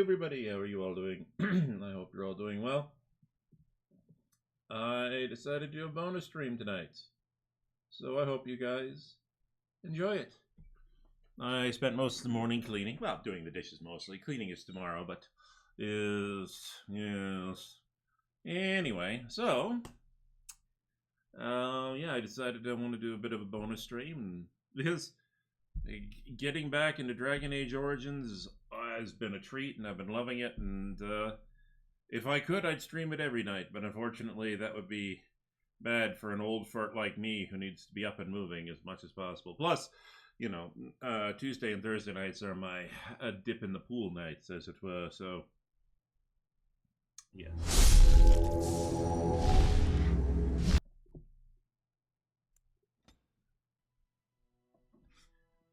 everybody, how are you all doing? I hope you're all doing well. I decided to do a bonus stream tonight, so I hope you guys enjoy it. I spent most of the morning cleaning, well, doing the dishes mostly. Cleaning is tomorrow, but yes. Anyway, so, yeah, I decided I want to do a bit of a bonus stream, because getting back into Dragon Age Origins has been a treat, and I've been loving it, and if I could, I'd stream it every night, but unfortunately that would be bad for an old fart like me who needs to be up and moving as much as possible. Plus, you know, Tuesday and Thursday nights are my dip in the pool nights, as it were, so, yes.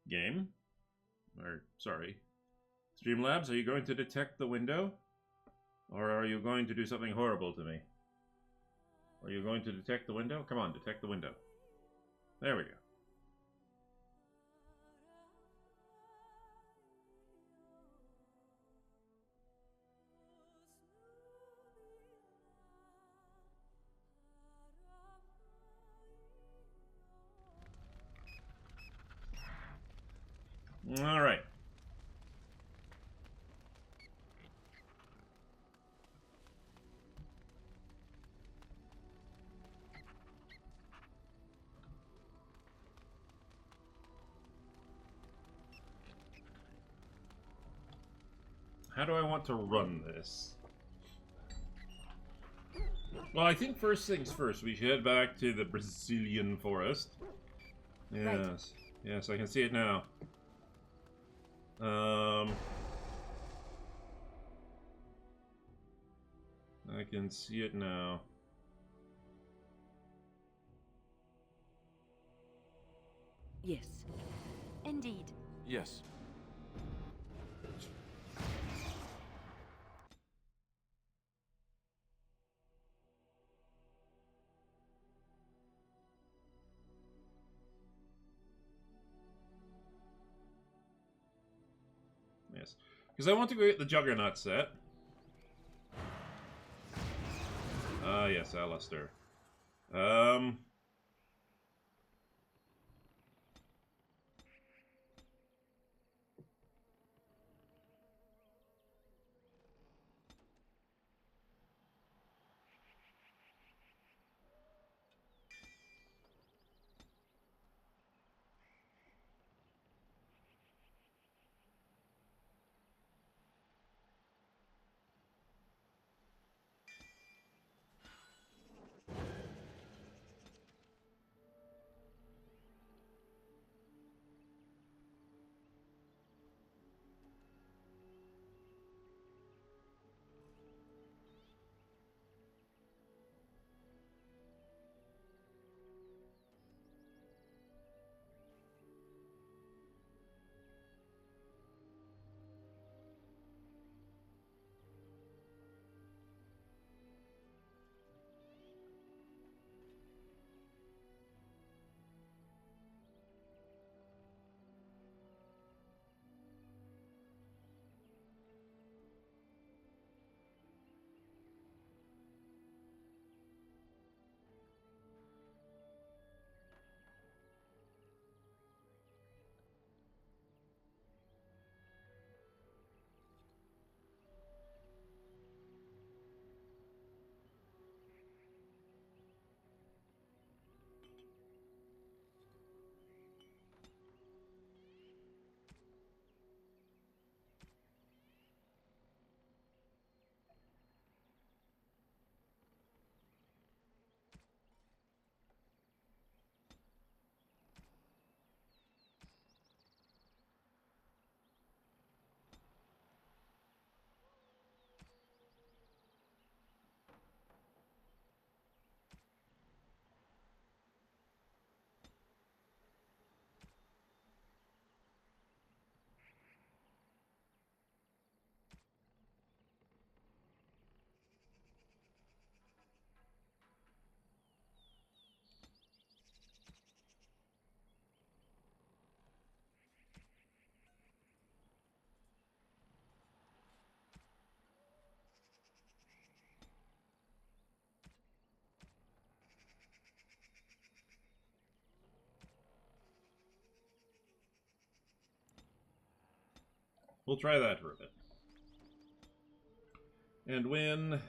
Game? Or, sorry. Streamlabs, are you going to detect the window? Or are you going to do something horrible to me? Are you going to detect the window? Come on, detect the window. There we go. All right. How do I want to run this? Well, I think first things first, we should head back to the Brazilian forest. Yes. Right. Yes, I can see it now. I can see it now. Yes. Indeed. Yes. Yes. Because I want to go get the Juggernaut set. Ah, yes, Alistair. We'll try that for a bit. And win.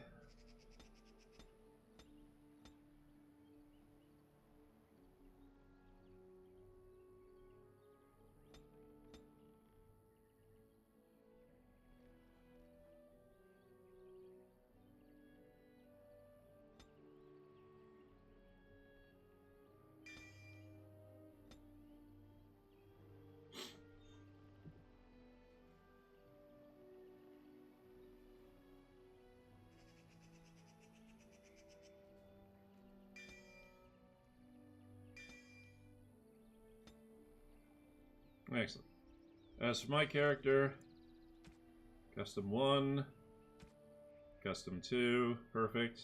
Excellent. As for my character, custom 1, custom 2, perfect.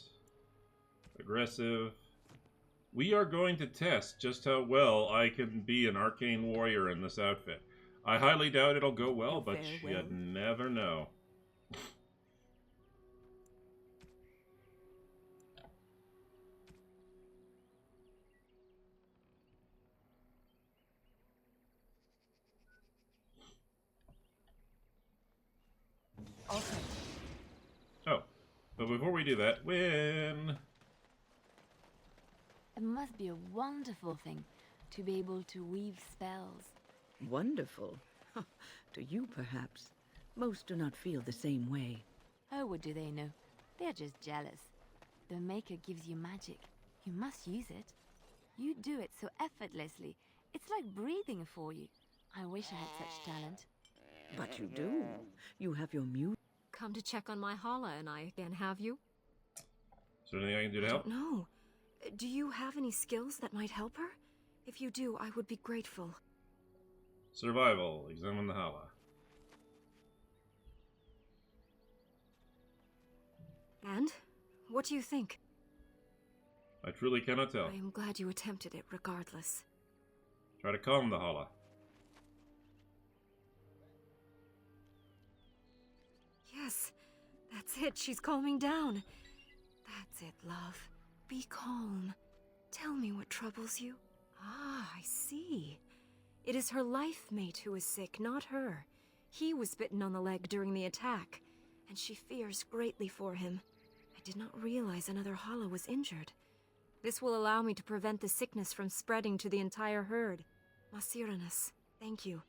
Aggressive. We are going to test just how well I can be an arcane warrior in this outfit. I highly doubt it'll go well, but you never know. Also, Oh, but before we do that, win! it must be a wonderful thing to be able to weave spells. Wonderful. To you, perhaps. Most do not feel the same way. Oh, what do they know? They're just jealous. The Maker gives you magic. You must use it. You do it so effortlessly. It's like breathing for you. I wish I had such talent. But you do. You have your muse. Come to check on my Hala and I again, have you? Is there anything I can do to I help? don't know. Do you have any skills that might help her? If you do, I would be grateful. Survival. Examine the Hala. And? What do you think? I truly cannot tell. I am glad you attempted it regardless. Try to calm the Hala. Yes, that's it. She's calming down. That's it, love. Be calm. Tell me what troubles you. Ah, I see. It is her life mate who is sick, not her. He was bitten on the leg during the attack, and she fears greatly for him. I did not realize another Hala was injured. This will allow me to prevent the sickness from spreading to the entire herd. Masiranus, thank you.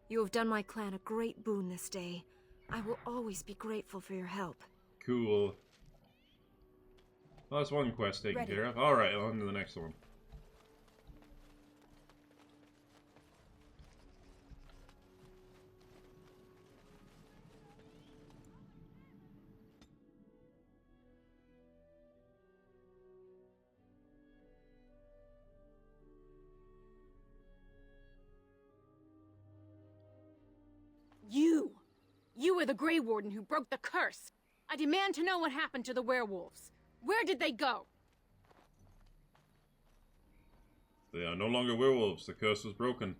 You have done my clan a great boon this day. I will always be grateful for your help. Cool. Well, that's one quest taken care of. Alright, on to the next one. You were the Grey Warden who broke the curse. I demand to know what happened to the werewolves. Where did they go? They are no longer werewolves. The curse was broken.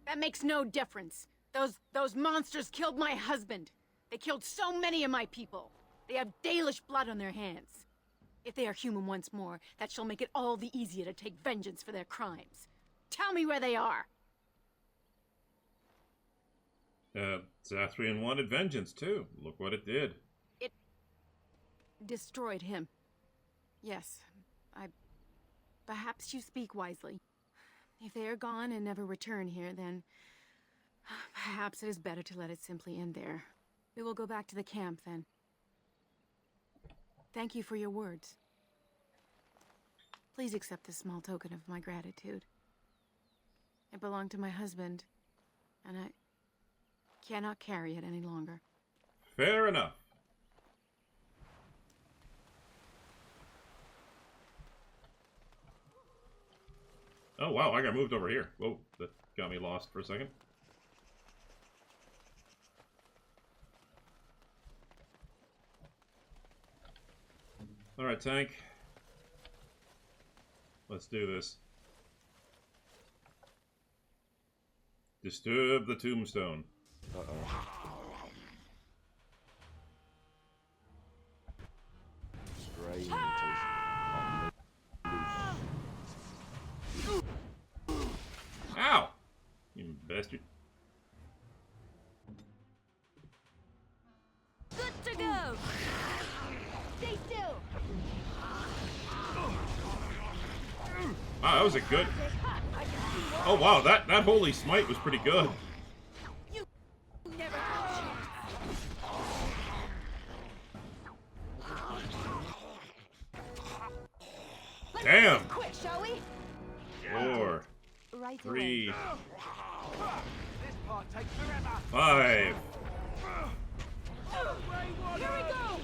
That makes no difference. Those monsters killed my husband. They killed so many of my people. They have Dalish blood on their hands. If they are human once more, that shall make it all the easier to take vengeance for their crimes. Tell me where they are. Zathrian wanted vengeance, too. Look what it did. It destroyed him. Yes, perhaps you speak wisely. If they are gone and never return here, then perhaps it is better to let it simply end there. We will go back to the camp, then. Thank you for your words. Please accept this small token of my gratitude. It belonged to my husband, and I cannot carry it any longer. Fair enough. Oh, wow, I got moved over here. Whoa, that got me lost for a second. Alright, tank. Let's do this. Disturb the tombstone. Strange. Ow! You bastard. Stay still. Wow, that was a good... Oh wow, that holy smite was pretty good. Never. Damn. Quick, shall we? 4, Right 3, away. 5. Here we go.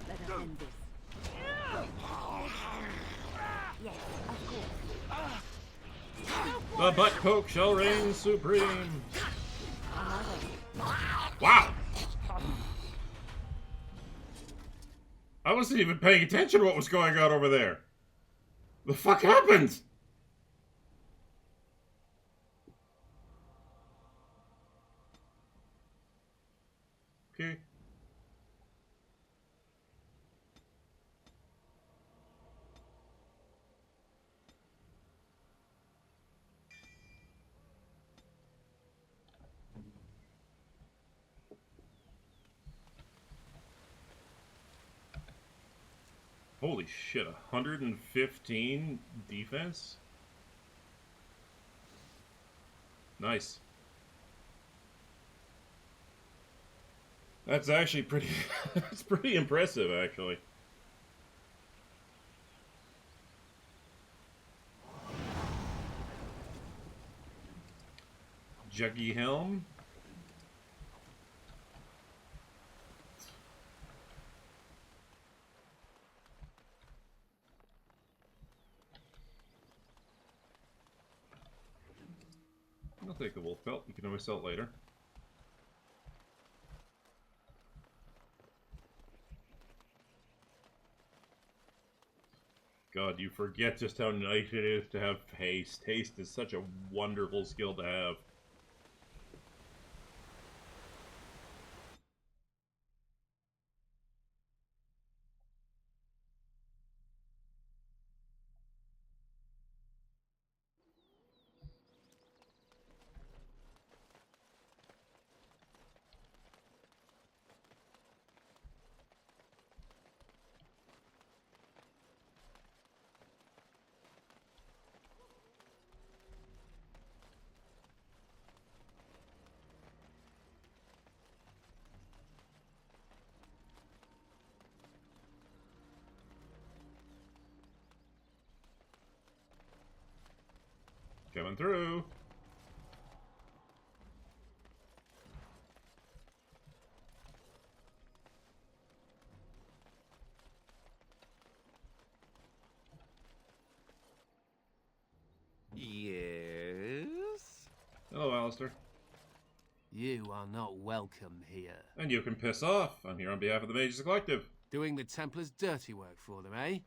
Let us end this. Yes, of course. The butt poke shall reign supreme. Wow. I wasn't even paying attention to what was going on over there. The fuck happened? Okay. Holy shit, 115 defense? Nice. That's actually pretty... That's pretty impressive, actually. Juggy Helm. I'll take the wolf belt. You can always sell it later. God, you forget just how nice it is to have haste. Haste is such a wonderful skill to have. Coming through. Yes? Hello, Alistair. You are not welcome here. And you can piss off. I'm here on behalf of the Mages Collective. Doing the Templars' dirty work for them, eh?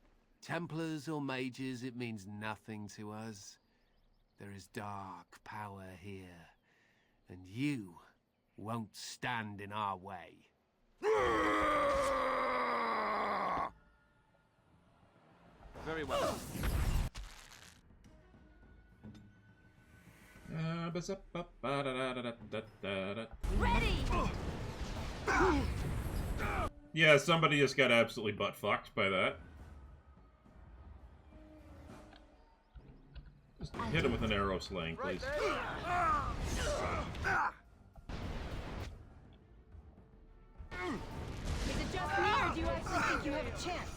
Templars or mages, it means nothing to us. There is dark power here, and you won't stand in our way. Very well. Ready! Yeah, somebody just got absolutely butt fucked by that. Just hit him with an arrow sling, please. Is it just me, or do you actually think you have a chance?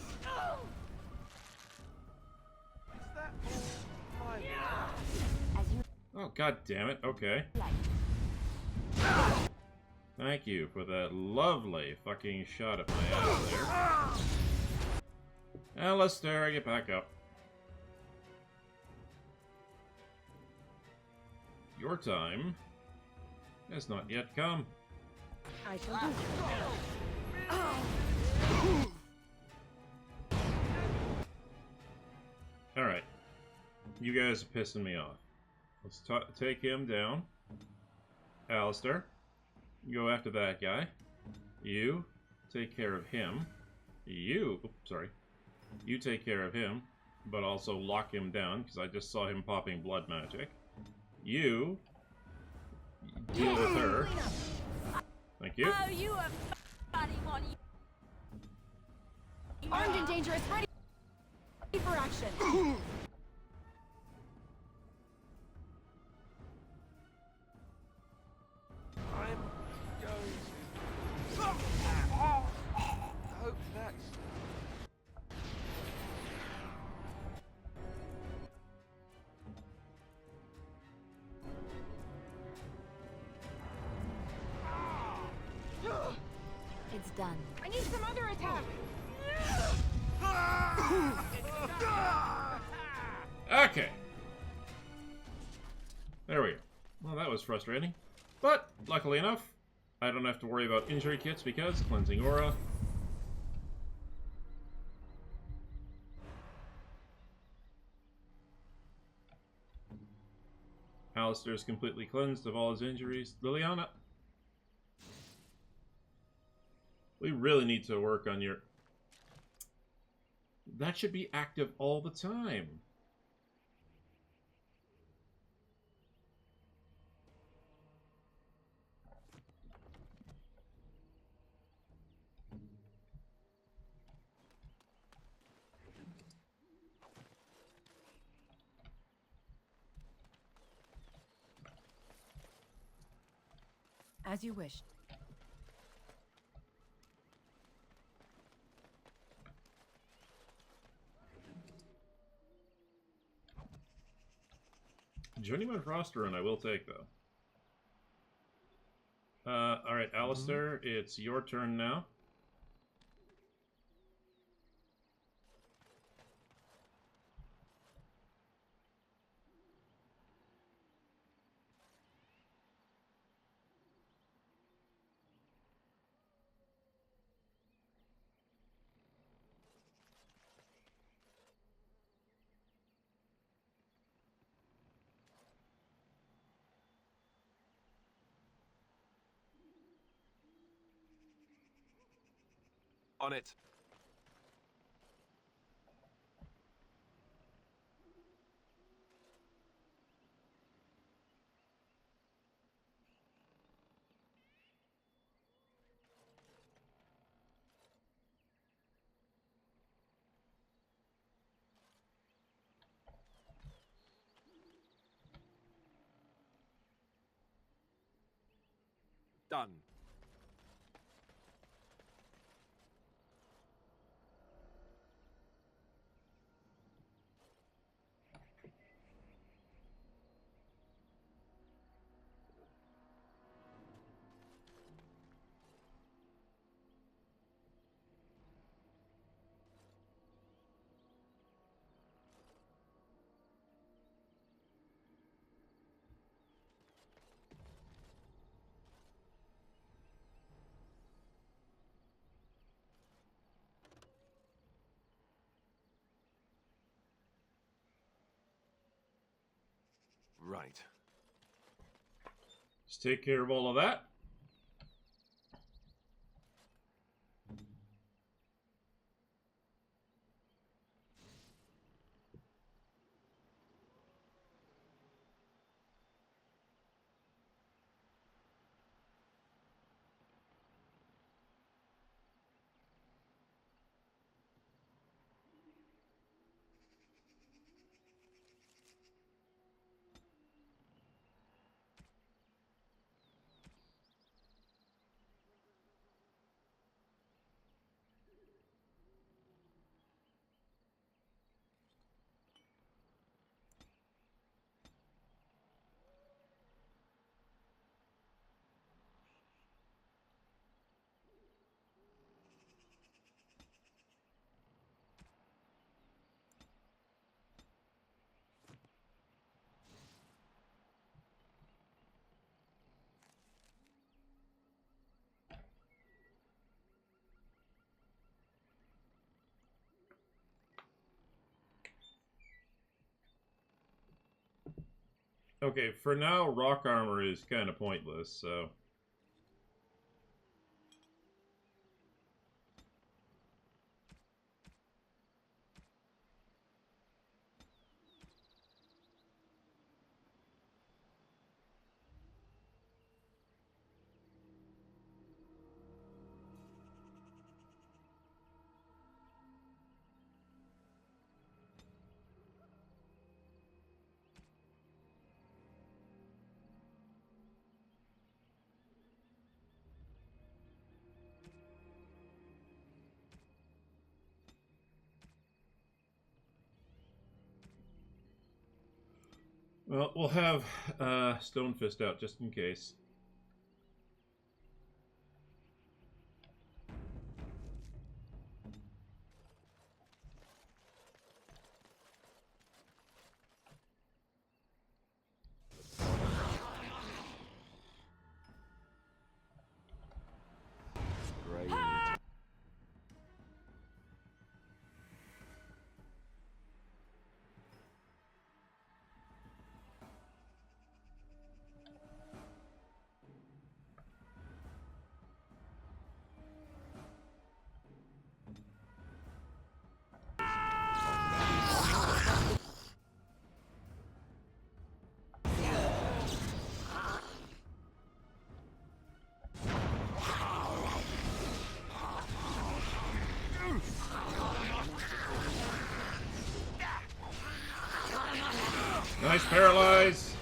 As you Oh, god damn it. Okay. like. Thank you for that lovely fucking shot at my ass there. Alistair, get back up. Your time has not yet come. I shall do so. Alright. You guys are pissing me off. Let's take him down. Alistair, go after that guy. You take care of him. You take care of him, but also lock him down, because I just saw him popping blood magic. You deal with her. Thank you. Oh, you a funny one. Armed and dangerous, ready for action. I'm going to... hope that's... It's done. I need some other attack. Okay. There we go. Well, that was frustrating. But, luckily enough, I don't have to worry about injury kits because Cleansing Aura. Alistair's completely cleansed of all his injuries. Liliana, we really need to work on your... That should be active all the time. As you wished. Journeyman roster run I will take, though. Alright, Alistair, it's your turn now. On it. Done. Right. Just take care of all of that. Okay, for now, rock armor is kind of pointless, so... Well, we'll have Stonefist out just in case. Nice paralyze.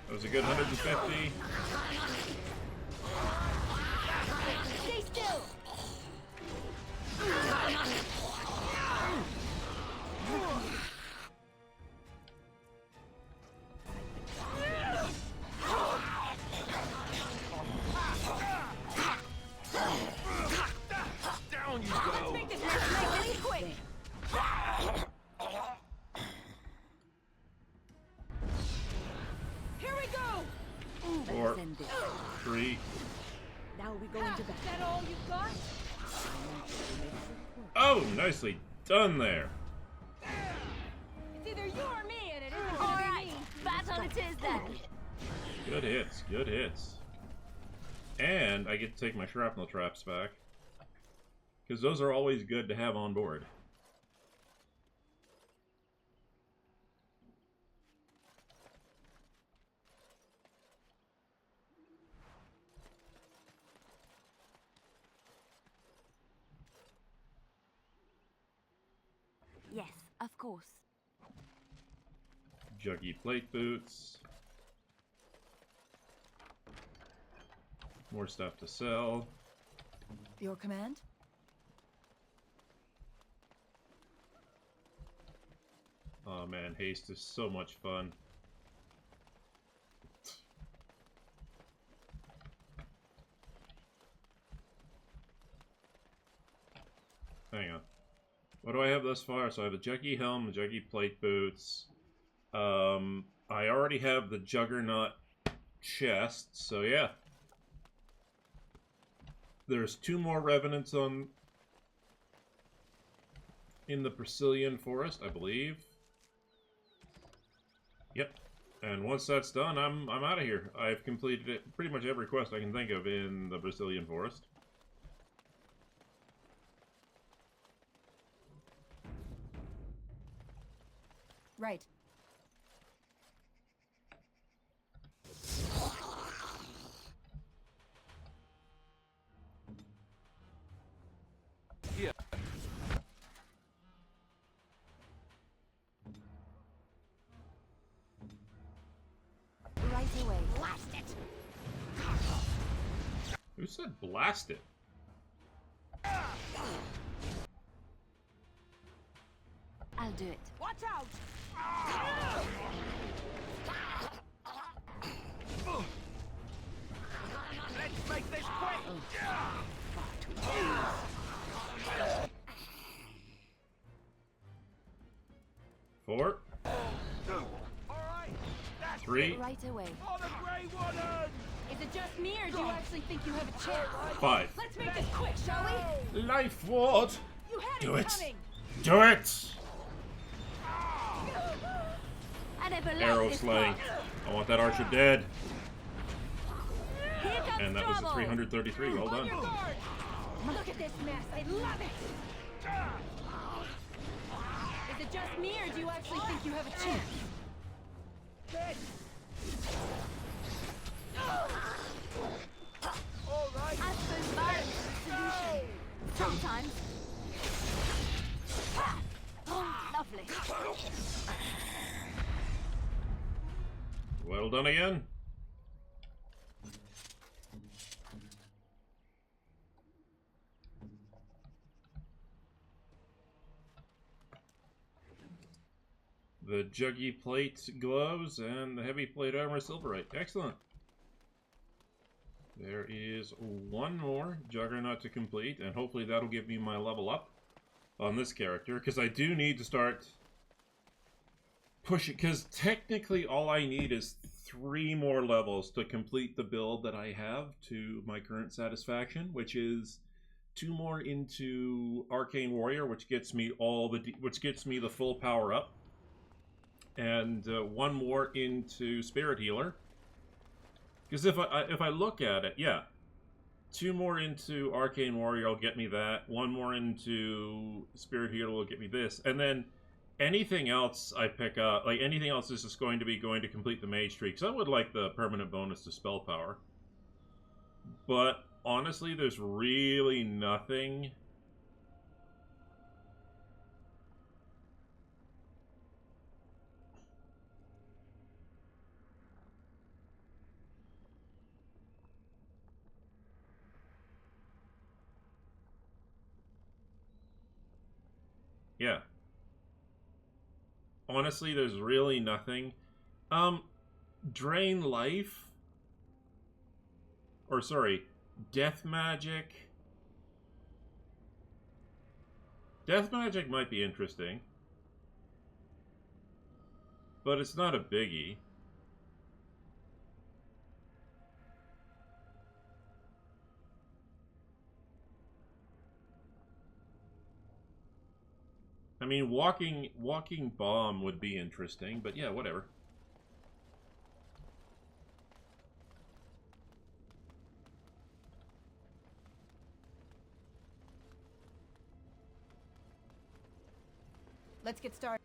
That was a good 150. Stay still! Down you go! Let's make this nice and quick! Here we go! 4, Send this. 3. Now we go into Is battle. that all you've got? Oh, nicely done there. It's either you or me, and it isn't All gonna right, be me. battle it is then. Good hits, good hits. And I get to take my shrapnel traps back. Because those are always good to have on board. Yes, of course. Juggy plate boots. More stuff to sell. Your command? Oh man, haste is so much fun. Hang on. What do I have thus far? So I have a Juggy helm, the Juggy plate boots. I already have the Juggernaut chest, so yeah. There's 2 more Revenants in the Brazilian Forest, I believe. Yep. And once that's done, I'm out of here. I've completed pretty much every quest I can think of in the Brazilian Forest. Right. Yeah. Right away. Blast it! Who said blast it? I'll do it. Watch out! Let's make this quick! 4, Alright, that's 3, Right away. for the Grey Warden! Is it just me, or do you actually think you have a chance? 5. Let's make this quick, shall we? Life Ward! You had Do it it. coming! Do it! I never liked Arrow this slaying. part. I want that archer dead. Here comes And that was a trouble. 333. Well On done. your guard! Look at this mess. I love it. Is it just me, or do you actually think you have a chance? Alright, I suppose violence is the solution. Sometimes. Ha! Oh, lovely. Well done again. the juggy plate gloves and the heavy plate armor silverite. Excellent. There is one more Juggernaut to complete, and hopefully that'll give me my level up on this character, because I do need to start pushing, because technically all I need is 3 more levels to complete the build that I have to my current satisfaction, which is 2 more into Arcane Warrior, which gets me the full power up, and 1 more into Spirit Healer. Because if I look at it, yeah, 2 more into Arcane Warrior will get me that. 1 more into Spirit Healer will get me this, and then anything else I pick up, like anything else, is just going to complete the Mage Tree. Because I would like the permanent bonus to spell power, but honestly, there's really nothing. Yeah. Honestly, there's really nothing. Drain life. Or sorry, death magic. Death magic might be interesting, but it's not a biggie. I mean, walking bomb would be interesting, but yeah, whatever. Let's get started.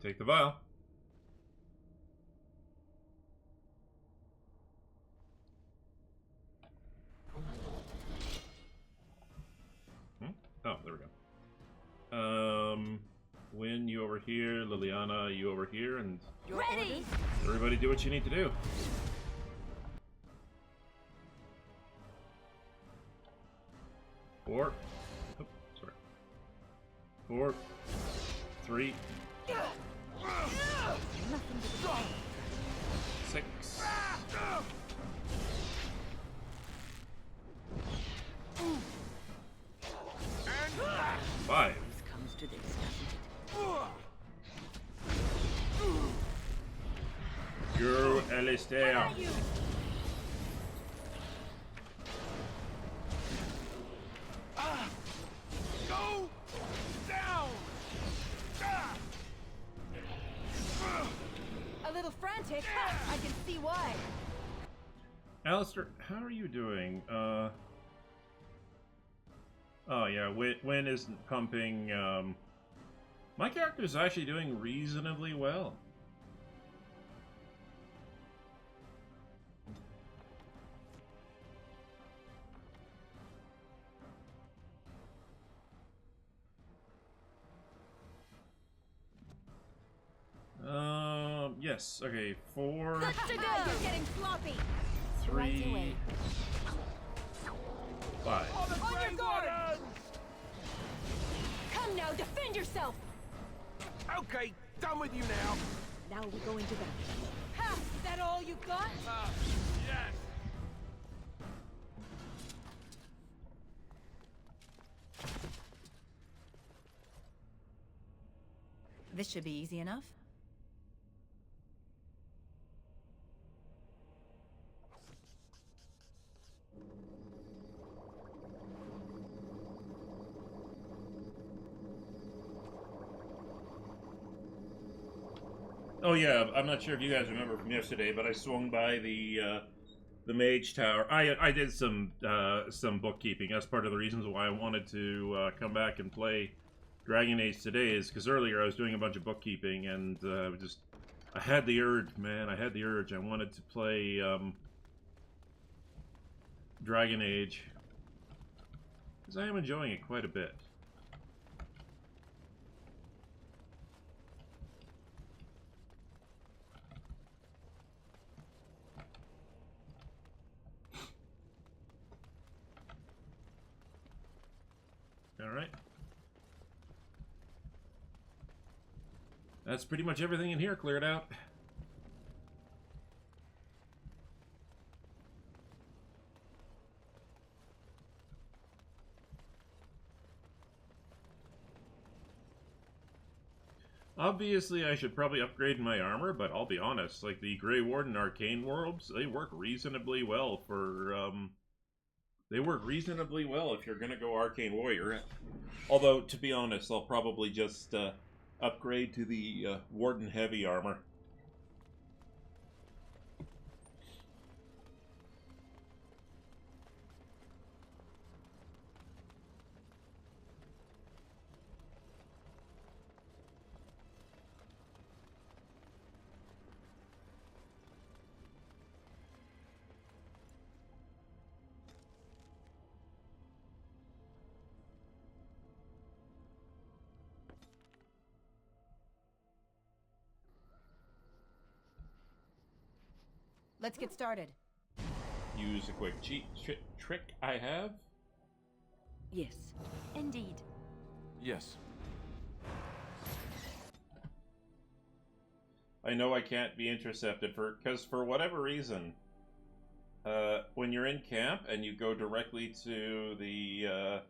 Take the vial. Oh, there we go. Wynn, you over here. Liliana, you over here. And Ready! everybody do what you need to do. Four. Oh, sorry. 4, 3, 6. 5. This comes to this, doesn't it? Go, Alistair. Go down! A little frantic. I can see why. Alistair, how are you doing? Oh yeah, Wynn isn't pumping. My character's actually doing reasonably well. Yes, okay, 4, You're getting sloppy. 3, 5. On your guard. Come now, defend yourself. Okay, done with you now. Now we go into battle. Ha! Is that all you got? Yes. This should be easy enough. Oh yeah, I'm not sure if you guys remember from yesterday, but I swung by the Mage Tower. I did some bookkeeping. That's part of the reasons why I wanted to come back and play Dragon Age today, is because earlier I was doing a bunch of bookkeeping and I had the urge, man. I had the urge. I wanted to play Dragon Age because I am enjoying it quite a bit. Alright. That's pretty much everything in here cleared out. Obviously, I should probably upgrade my armor, but I'll be honest, like the Grey Warden Arcane Orbs, they work reasonably well for, they work reasonably well if you're gonna go Arcane Warrior. Although, to be honest, I'll probably just upgrade to the Warden Heavy Armor. Let's get started. Use a quick cheat trick I have. Yes. Indeed. Yes. I know I can't be intercepted because for whatever reason, when you're in camp and you go directly to the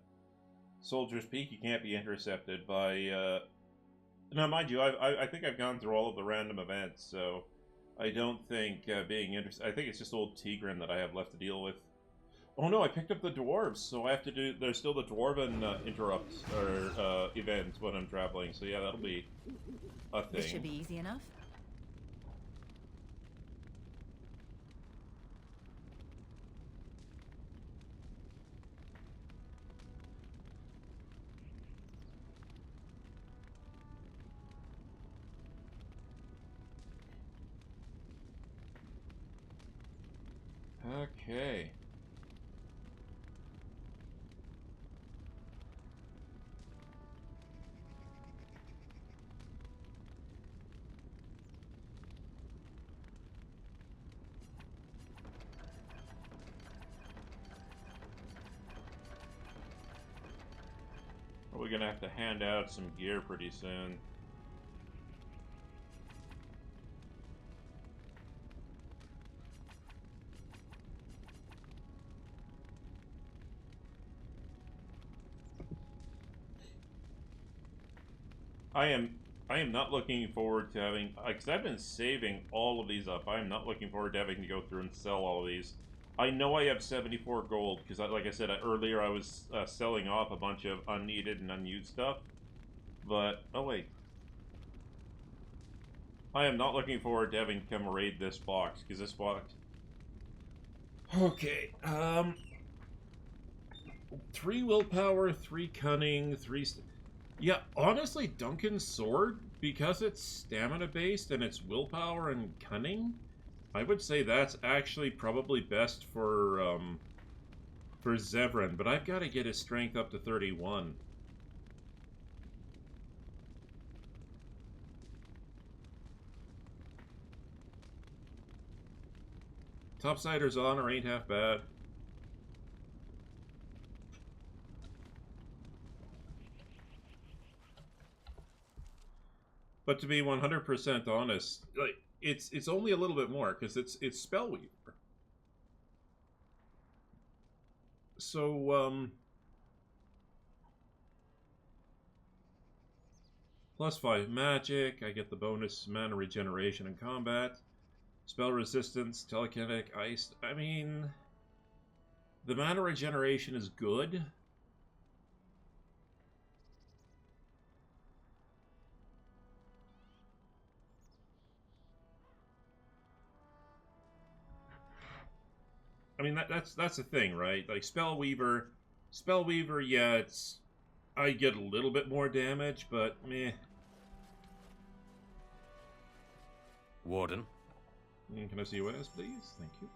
Soldier's Peak, you can't be intercepted by. Now, mind you, I think I've gone through all of the random events, so I don't think being intercepted. I think it's just old Tigran that I have left to deal with. Oh no, I picked up the dwarves, so I have to do. There's still the dwarven interrupts or events when I'm traveling. So yeah, that'll be a thing. This should be easy enough. Okay. We're gonna have to hand out some gear pretty soon. I am not looking forward to having, because I've been saving all of these up. I am not looking forward to having to go through and sell all of these. I know I have 74 gold, because like I said earlier, I was selling off a bunch of unneeded and unused stuff. But, oh wait. I am not looking forward to having to come raid this box, because this box... Okay, 3 willpower, 3 cunning, 3... Yeah, honestly, Duncan's sword, because it's stamina-based and it's willpower and cunning, I would say that's actually probably best for Zevran, but I've got to get his strength up to 31. Topsider's honor ain't half bad. But to be 100% honest, like it's only a little bit more because it's Spellweaver. So +5 magic, I get the bonus mana regeneration in combat, spell resistance, telekinetic, ice. I mean, the mana regeneration is good. I mean, that's the thing, right? Like Spellweaver, yeah, I get a little bit more damage, but meh. Warden. Can I see what else, please? Thank you.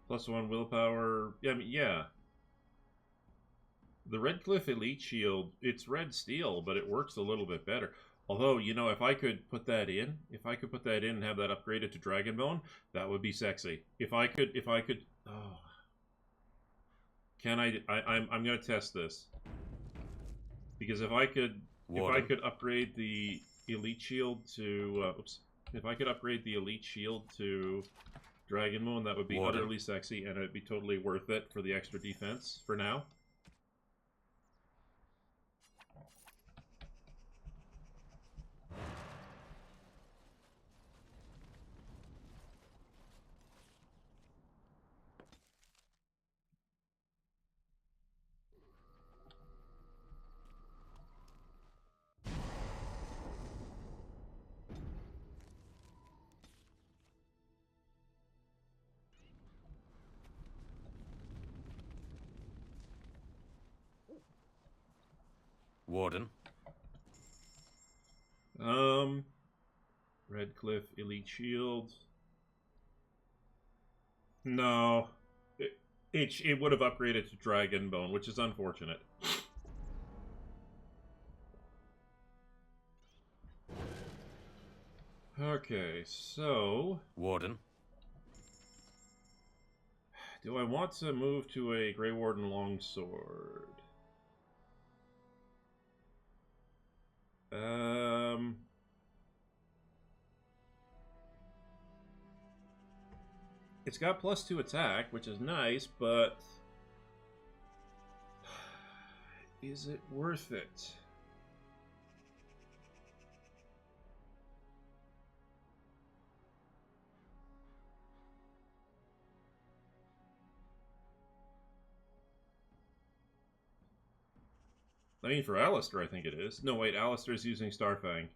+1 willpower. Yeah, I mean, yeah. The Redcliffe Elite Shield, it's red steel, but it works a little bit better. Although, you know, if I could put that in, and have that upgraded to Dragonbone, that would be sexy. If I could, oh. Can I'm gonna test this. Because if I could upgrade the Elite Shield to, if I could upgrade the Elite Shield to Dragonbone, that would be utterly sexy, and it'd be totally worth it for the extra defense for now. Warden. Redcliffe Elite Shield. No. It would have upgraded to Dragonbone, which is unfortunate. Okay, so... Warden. Do I want to move to a Grey Warden Longsword? It's got +2 attack, which is nice, but... is it worth it? I mean, for Alistair, I think it is. No, wait, Alistair's using Starfang.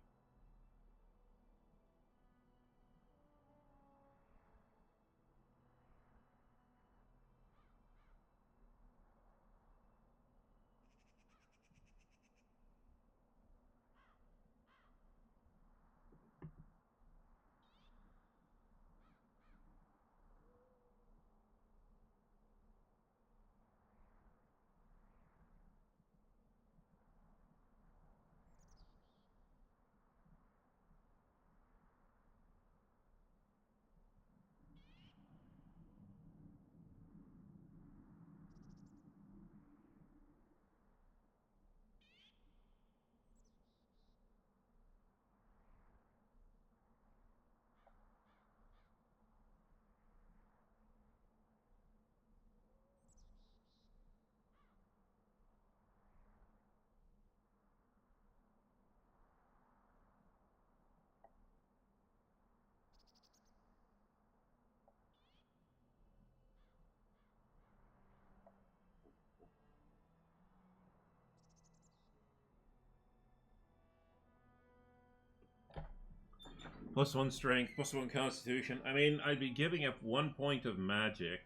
+1 strength, +1 constitution. I mean, I'd be giving up 1 point of magic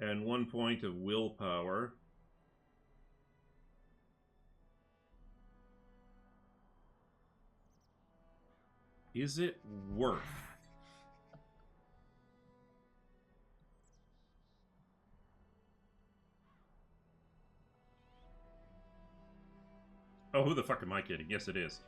and 1 point of willpower. Is it worth? Oh, who the fuck am I kidding? Yes, it is.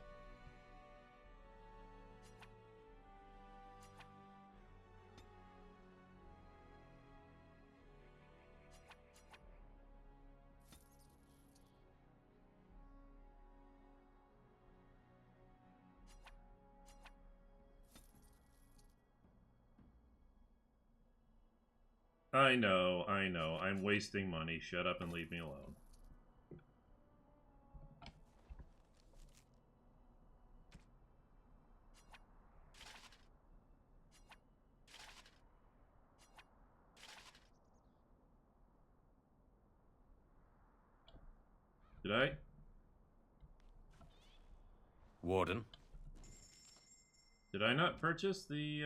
I know. I'm wasting money. Shut up and leave me alone. Did I? Warden. Did I not purchase the,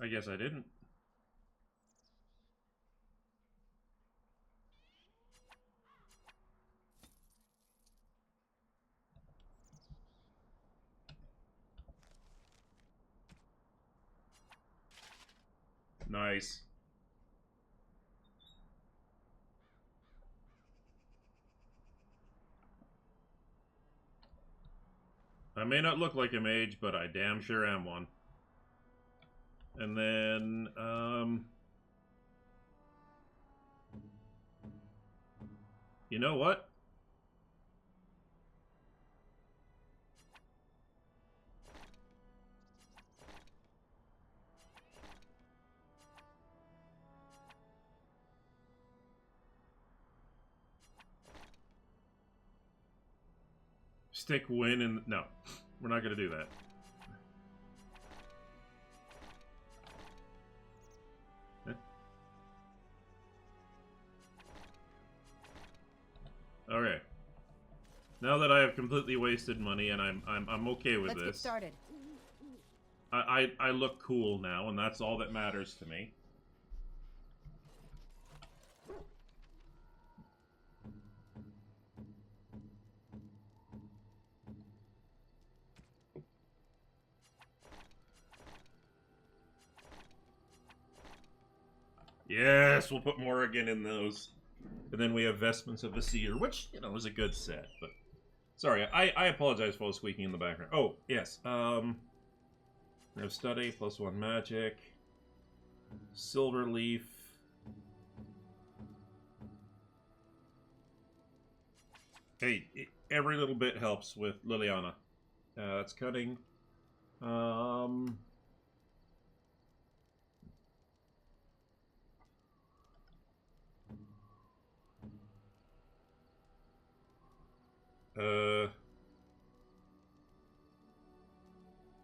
I guess I didn't. Nice. I may not look like a mage, but I damn sure am one. And then, you know what? Stick win in... No, we're not going to do that. Okay. Now that I have completely wasted money and I'm okay with Let's this. get started. I look cool now, and that's all that matters to me. Yes, we'll put Morrigan in those. And then we have Vestments of the Seer, which, you know, is a good set, but... Sorry, I apologize for all the squeaking in the background. Oh, yes, we have Study, +1 Magic. Silverleaf. Hey, every little bit helps with Liliana. That's cutting.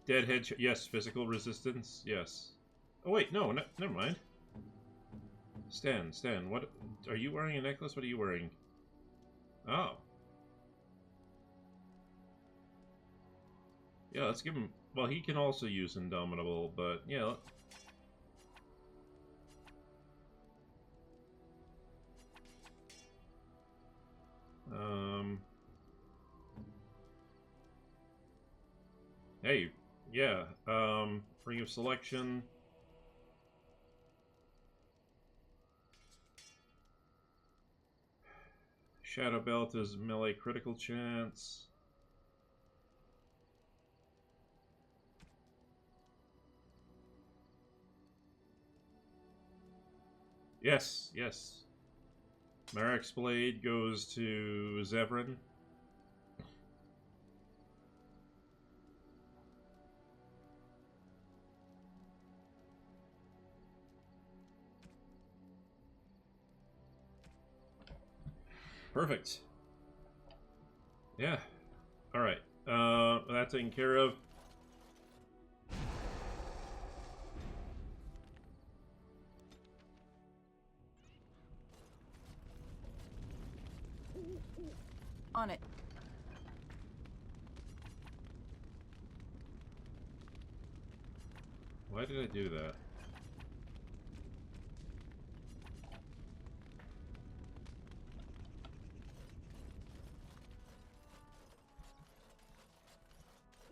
Deadhead, yes. Physical resistance, yes. Oh wait, no, never mind. Stan, what are you wearing? A necklace? What are you wearing? Oh. Yeah, let's give him... Well, he can also use Indomitable, but yeah. Hey, yeah. Ring of Selection. Shadow Belt is melee critical chance. Yes, yes. Marek's Blade goes to Zevran. Perfect. Yeah. Alright. That's taken care of. On it. Why did I do that?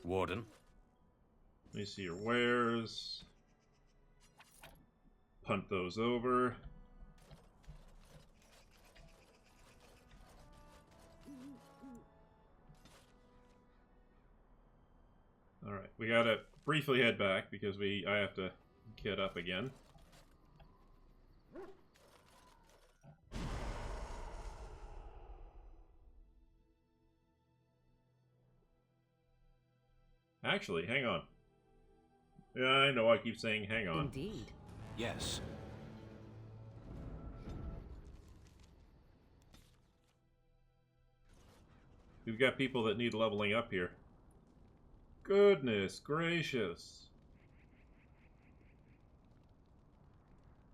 Warden. Let me see your wares. Punt those over. Alright, we gotta briefly head back because I have to get up again. Actually, hang on. Yeah, I know I keep saying hang on. Indeed. Yes. We've got people that need leveling up here. Goodness gracious.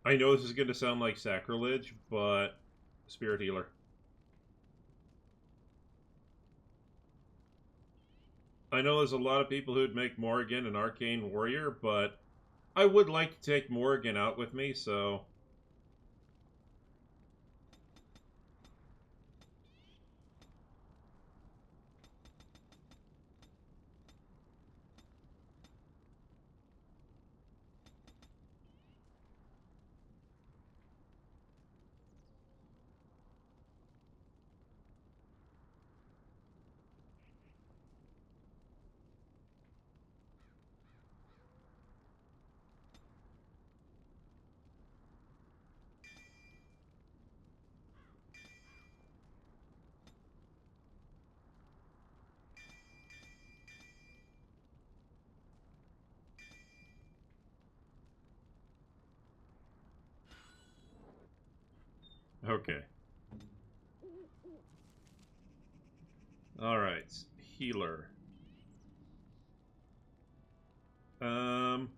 I know this is going to sound like sacrilege, but Spirit Healer. I know there's a lot of people who'd make Morrigan an Arcane Warrior, but I would like to take Morrigan out with me, so... Okay. Alright. Healer. Um...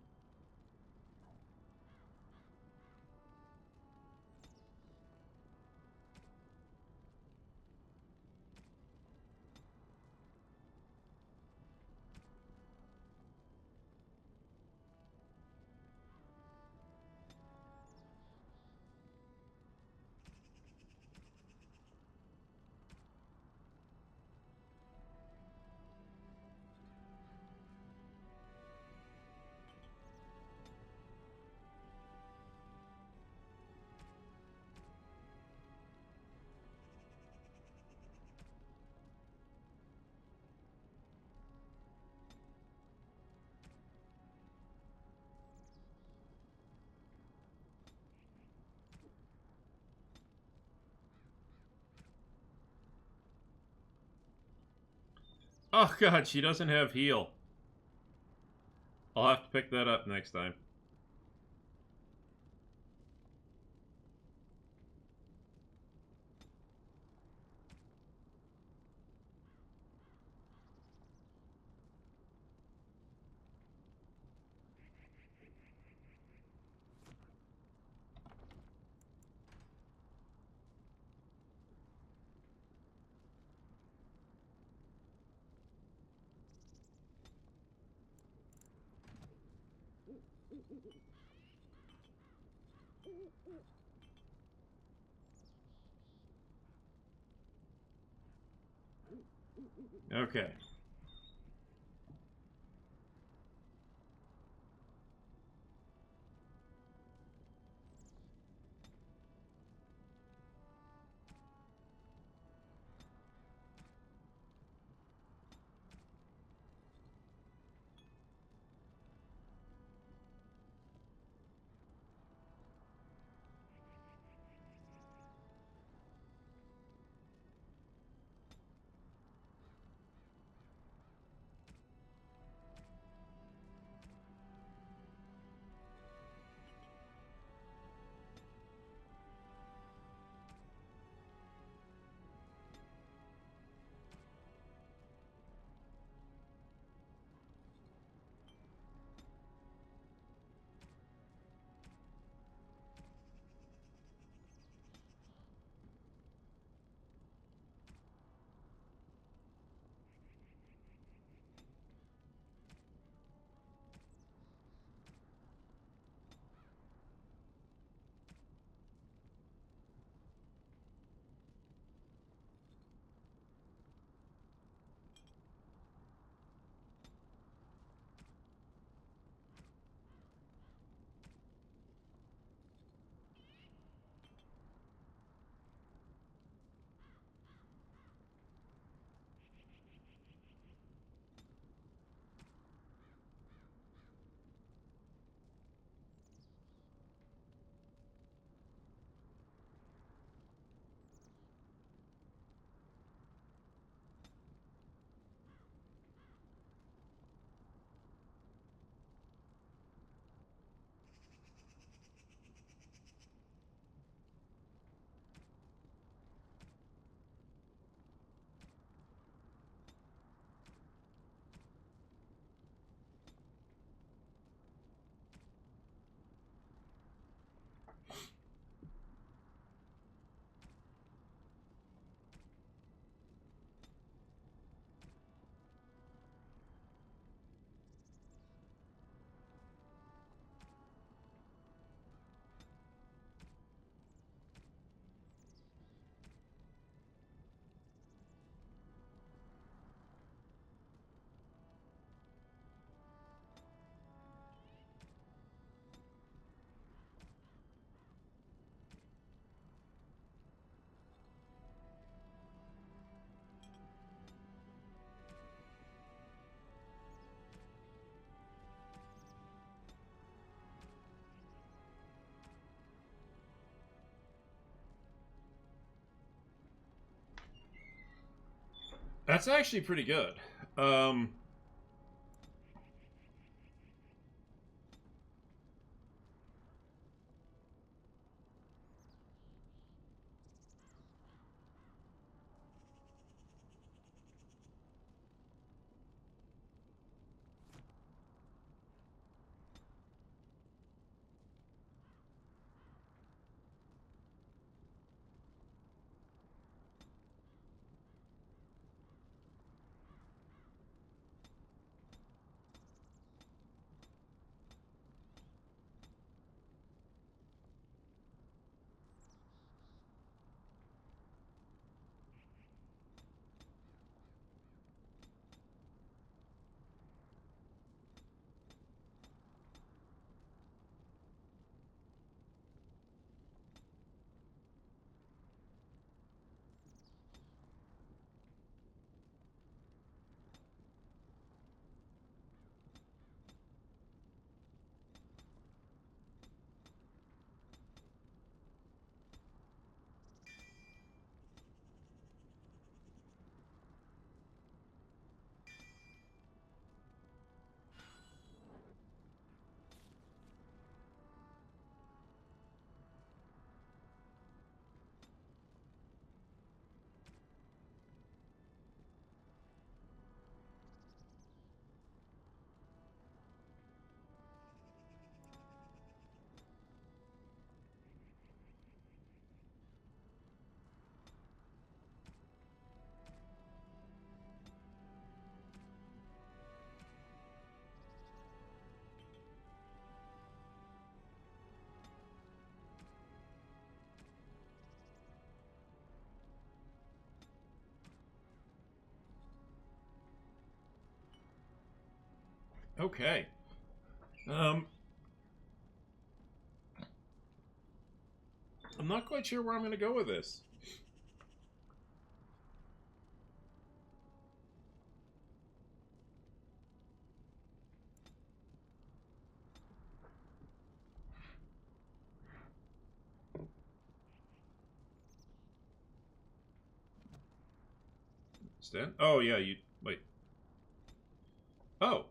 Oh god, she doesn't have heal. I'll have to pick that up next time. Okay. That's actually pretty good. Okay. I'm not quite sure where I'm going to go with this. Stan? Oh, yeah, you... Wait. Oh.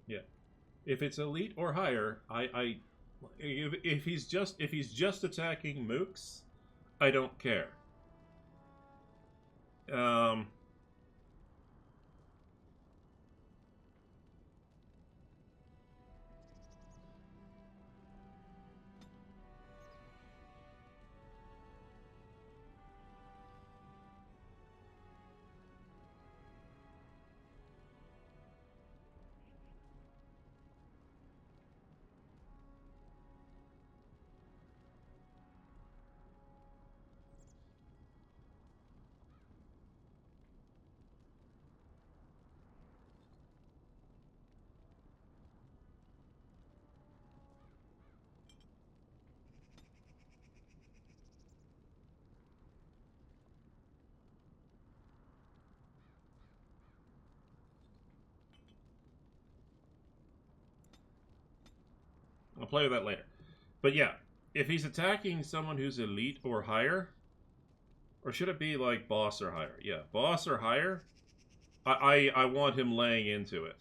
Yeah. If it's elite or higher, if he's just attacking mooks, I don't care. Um, I'll play with that later. But yeah, if he's attacking someone who's elite or higher, or should it be like boss or higher? Yeah, boss or higher. I want him laying into it.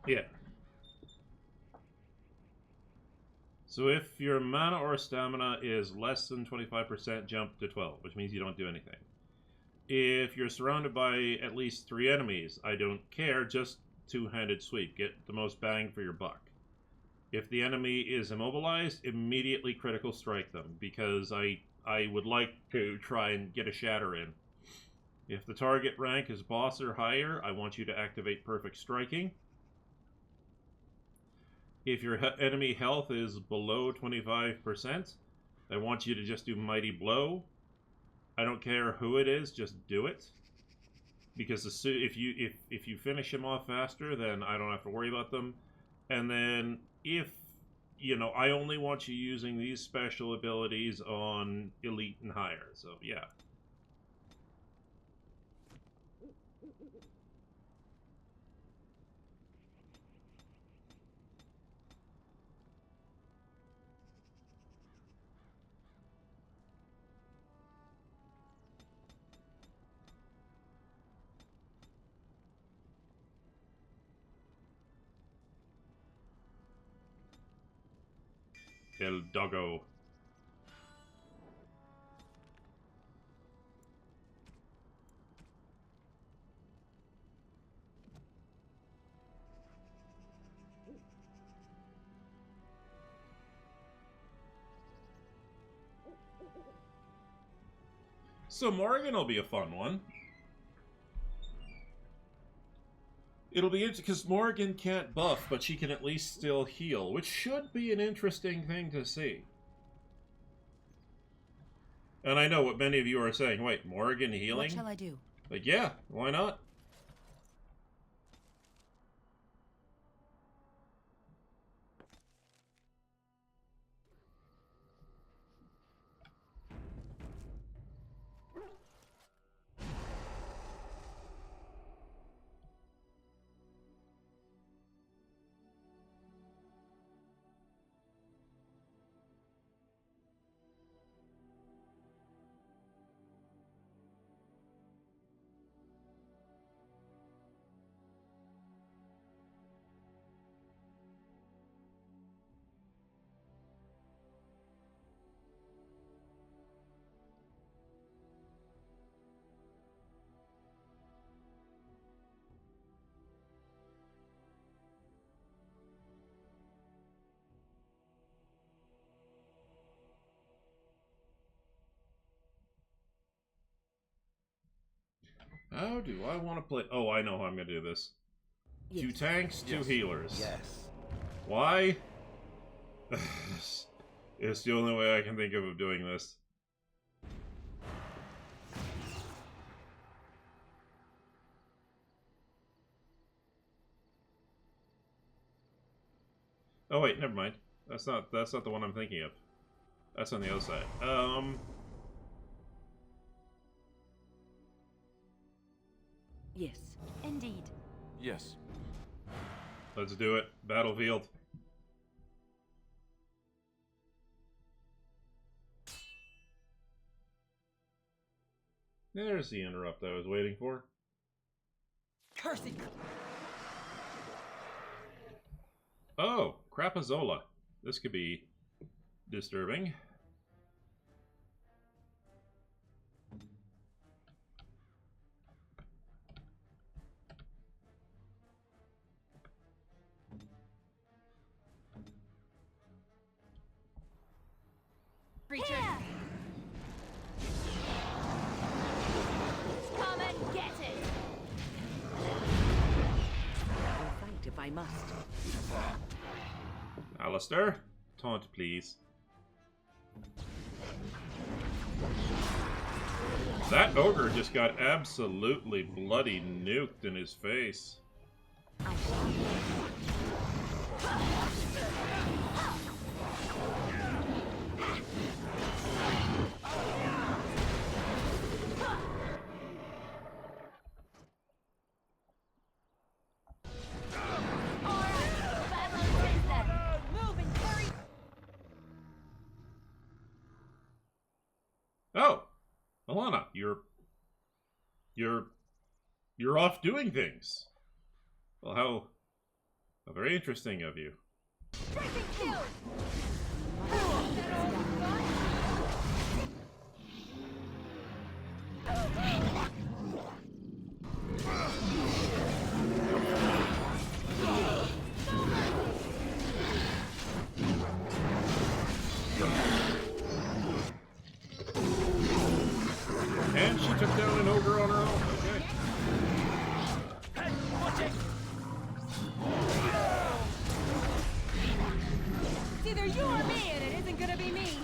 Yeah. So if your mana or stamina is less than 25%, jump to 12, which means you don't do anything. If you're surrounded by at least 3 enemies, I don't care, just two-handed sweep. Get the most bang for your buck. If the enemy is immobilized, immediately critical strike them, because I would like to try and get a shatter in. If the target rank is boss or higher, I want you to activate perfect striking. If your enemy health is below 25%, I want you to just do mighty blow. I don't care who it is, just do it. Because if you finish him off faster, then I don't have to worry about them. And then if, you know, I only want you using these special abilities on elite and higher. So, yeah. El Doggo. So Morrigan will be a fun one. It'll be interesting because Morrigan can't buff, but she can at least still heal, which should be an interesting thing to see. And I know what many of you are saying. Wait, Morrigan healing? What shall I do? Like, yeah, why not? How do I want to play? Oh, I know how I'm going to do this. Yes. 2 tanks, 2 healers. Yes. Why? It's the only way I can think of doing this. Oh wait, never mind. That's not the one I'm thinking of. That's on the other side. Yes. Indeed. Yes. Let's do it. Battlefield. There's the interrupt I was waiting for. Cursed. Oh, Crapazola. This could be disturbing. Creature. Come and get it. I'll fight if I must. Alistair, taunt please. That ogre just got absolutely bloody nuked in his face. Oh, Alana, you're off doing things. Well, How very interesting of you. And she took down an ogre on her own. Okay. It's either you or me, and it isn't gonna be me.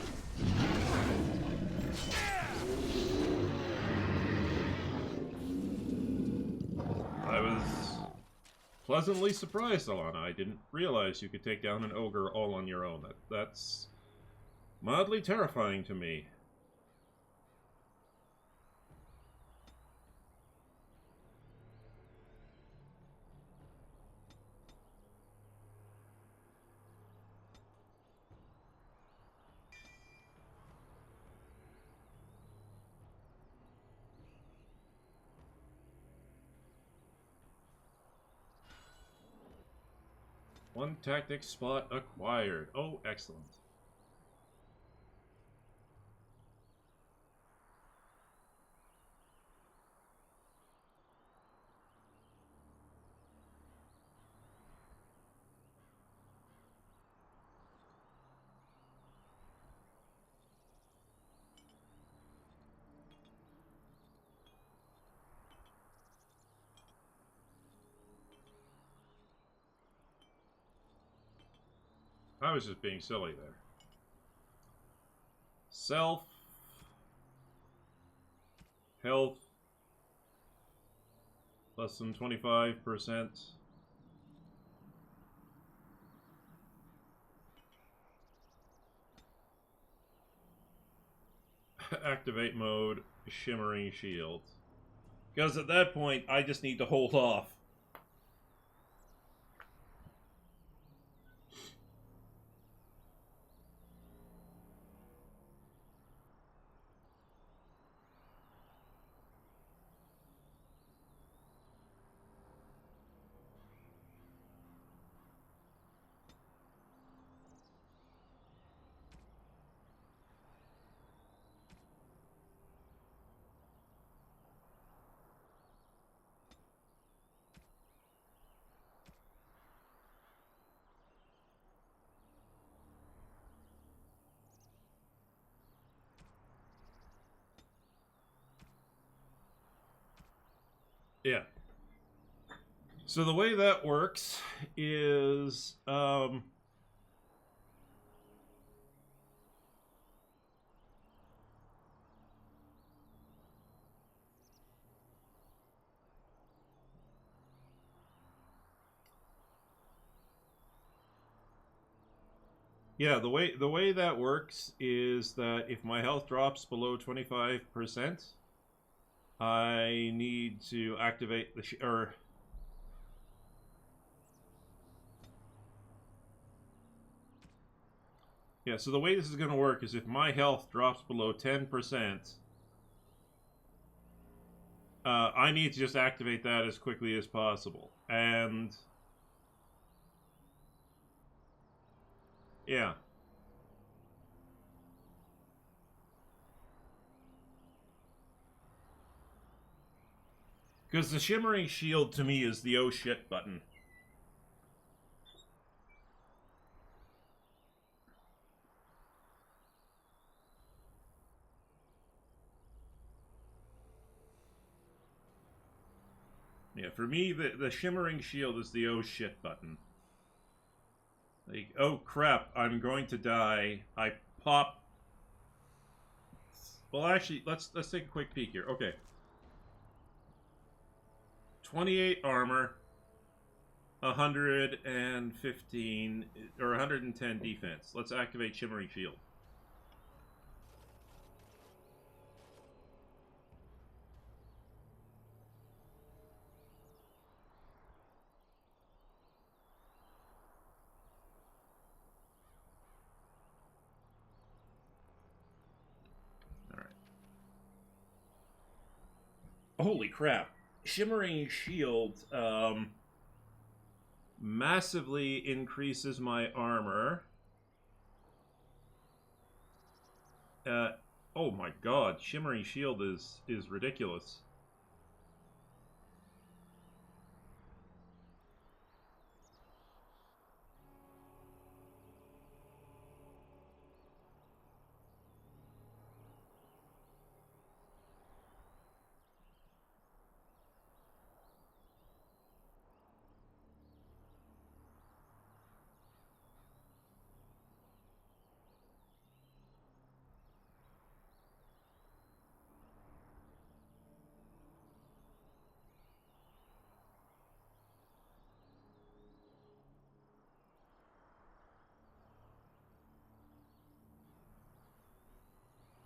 I was pleasantly surprised, Alana. I didn't realize you could take down an ogre all on your own. That's mildly terrifying to me. One tactic spot acquired. Oh, excellent. I was just being silly there. Self. Health. Less than 25%. Activate mode. Shimmering shield. Because at that point, I just need to hold off. Yeah. So the way that works is, yeah, the way that works is that if my health drops below 25%, I need to activate the yeah, so the way this is going to work is if my health drops below 10%, I need to just activate that as quickly as possible. And yeah. Because the Shimmering Shield to me is the oh shit button. Yeah, for me, the Shimmering Shield is the oh shit button. Like, oh crap, I'm going to die. I pop. Well, actually, let's take a quick peek here. Okay. 28 armor, 115 or 110 defense. Let's activate Shimmering Shield. Holy crap. Shimmering Shield massively increases my armor. Oh my god, Shimmering Shield is ridiculous.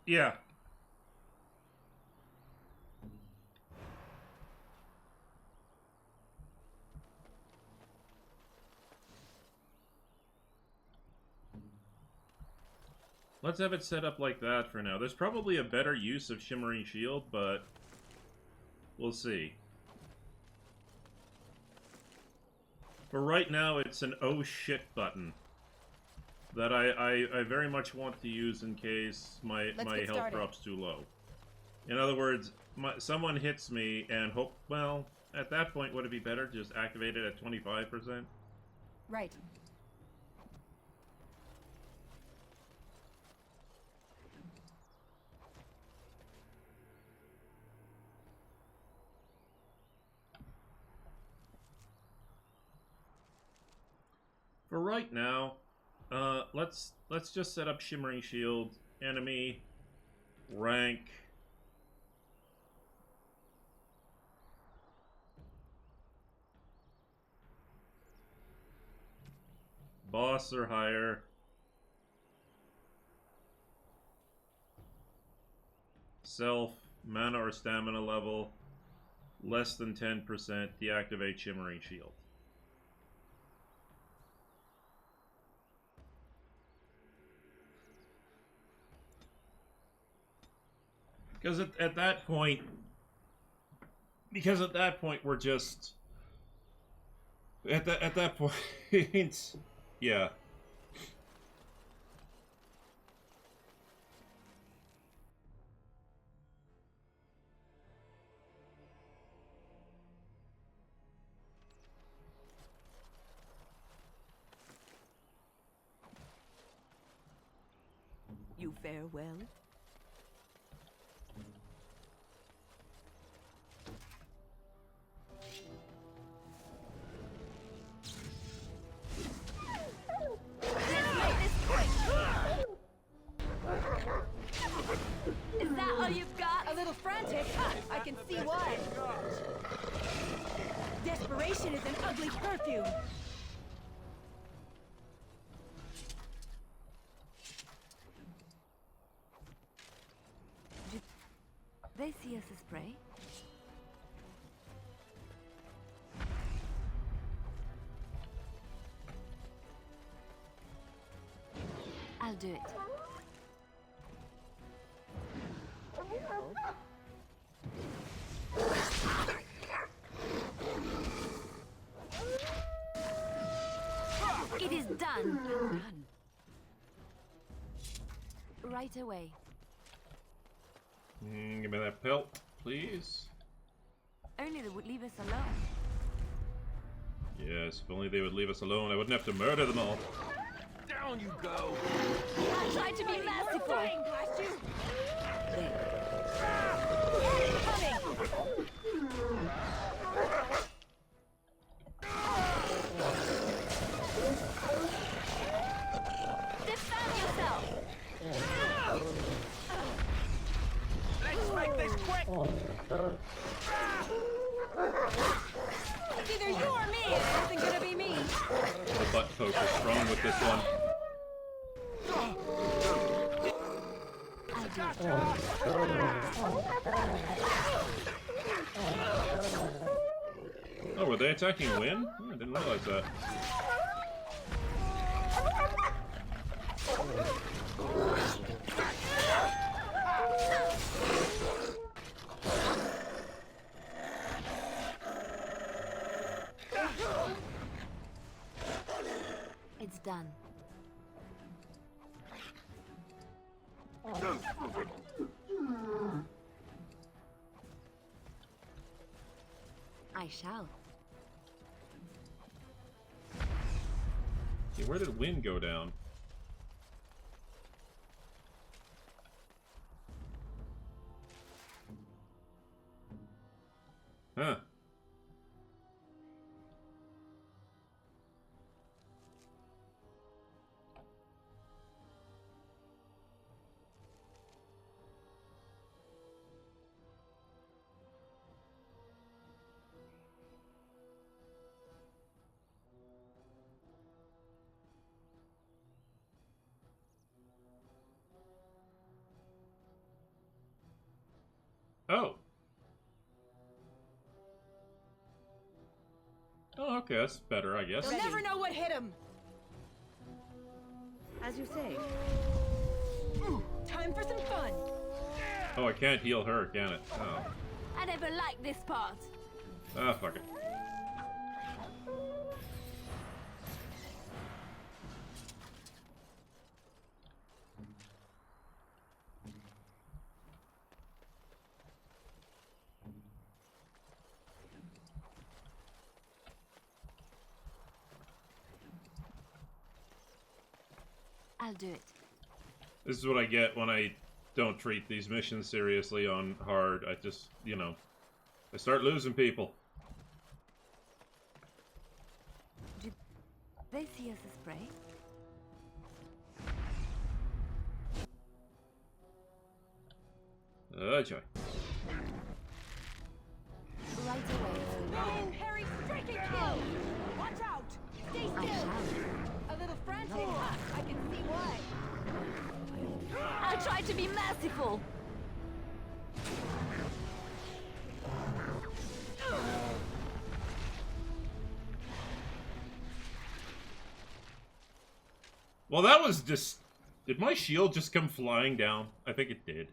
Yeah. Let's have it set up like that for now. There's probably a better use of Shimmering Shield, but we'll see. For right now, it's an oh shit button that I very much want to use in case my health started. drops too low. In other words, someone hits me and well, at that point, would it be better to just activate it at 25%? Right. For right now, let's just set up Shimmering Shield, enemy, rank, boss or higher, self, mana or stamina level, less than 10%, deactivate Shimmering Shield. Because at that point, we're just at that point, yeah. You fare well? Is that all you've got? A little frantic. I can see why. Desperation is an ugly perfume. They see us as prey? I'll do it. It is done. Right away. Give me that pelt, please. Only they would leave us alone. Yes, if only they would leave us alone, I wouldn't have to murder them all. Down you go! I tried to be merciful. Blast you. Defend yourself. Let's make this quick! It's either you or me. It isn't gonna be me. The butt poke is strong with this one. Oh, were they attacking Wynn? Oh, I didn't realize that. done. I shall. Yeah, where did wind go down? Huh. Oh. Oh, okay, that's better, I guess. You'll never know what hit him. As you say. Time for some fun. Oh, I can't heal her, can it? Oh. I never liked this part. Ah, fuck it. I'll do it. This is what I get when I don't treat these missions seriously on hard. I just, you know, I start losing people. Do they see us as prey? Joy. Right away. Boom! Harry, striking kill! Watch out! Stay I still! shall. A little frantic, huh? I can see why. I'll try to be merciful. Well, that was just... Did my shield just come flying down? I think it did.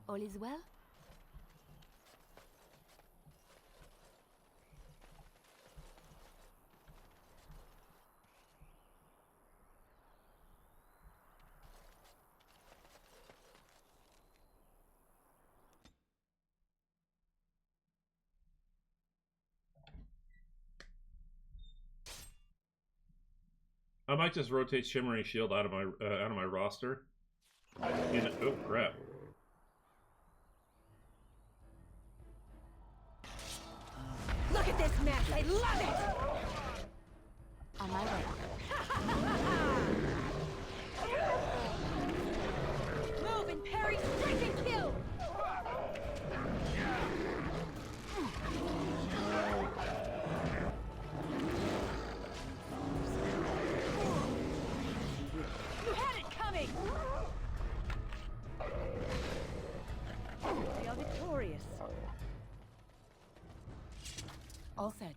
All is well? I might just rotate Shimmering Shield out of my roster. Oh crap! Look at this mess! I love it! On my way. Move and parry, strike and kill! You had it coming! We are victorious. All set.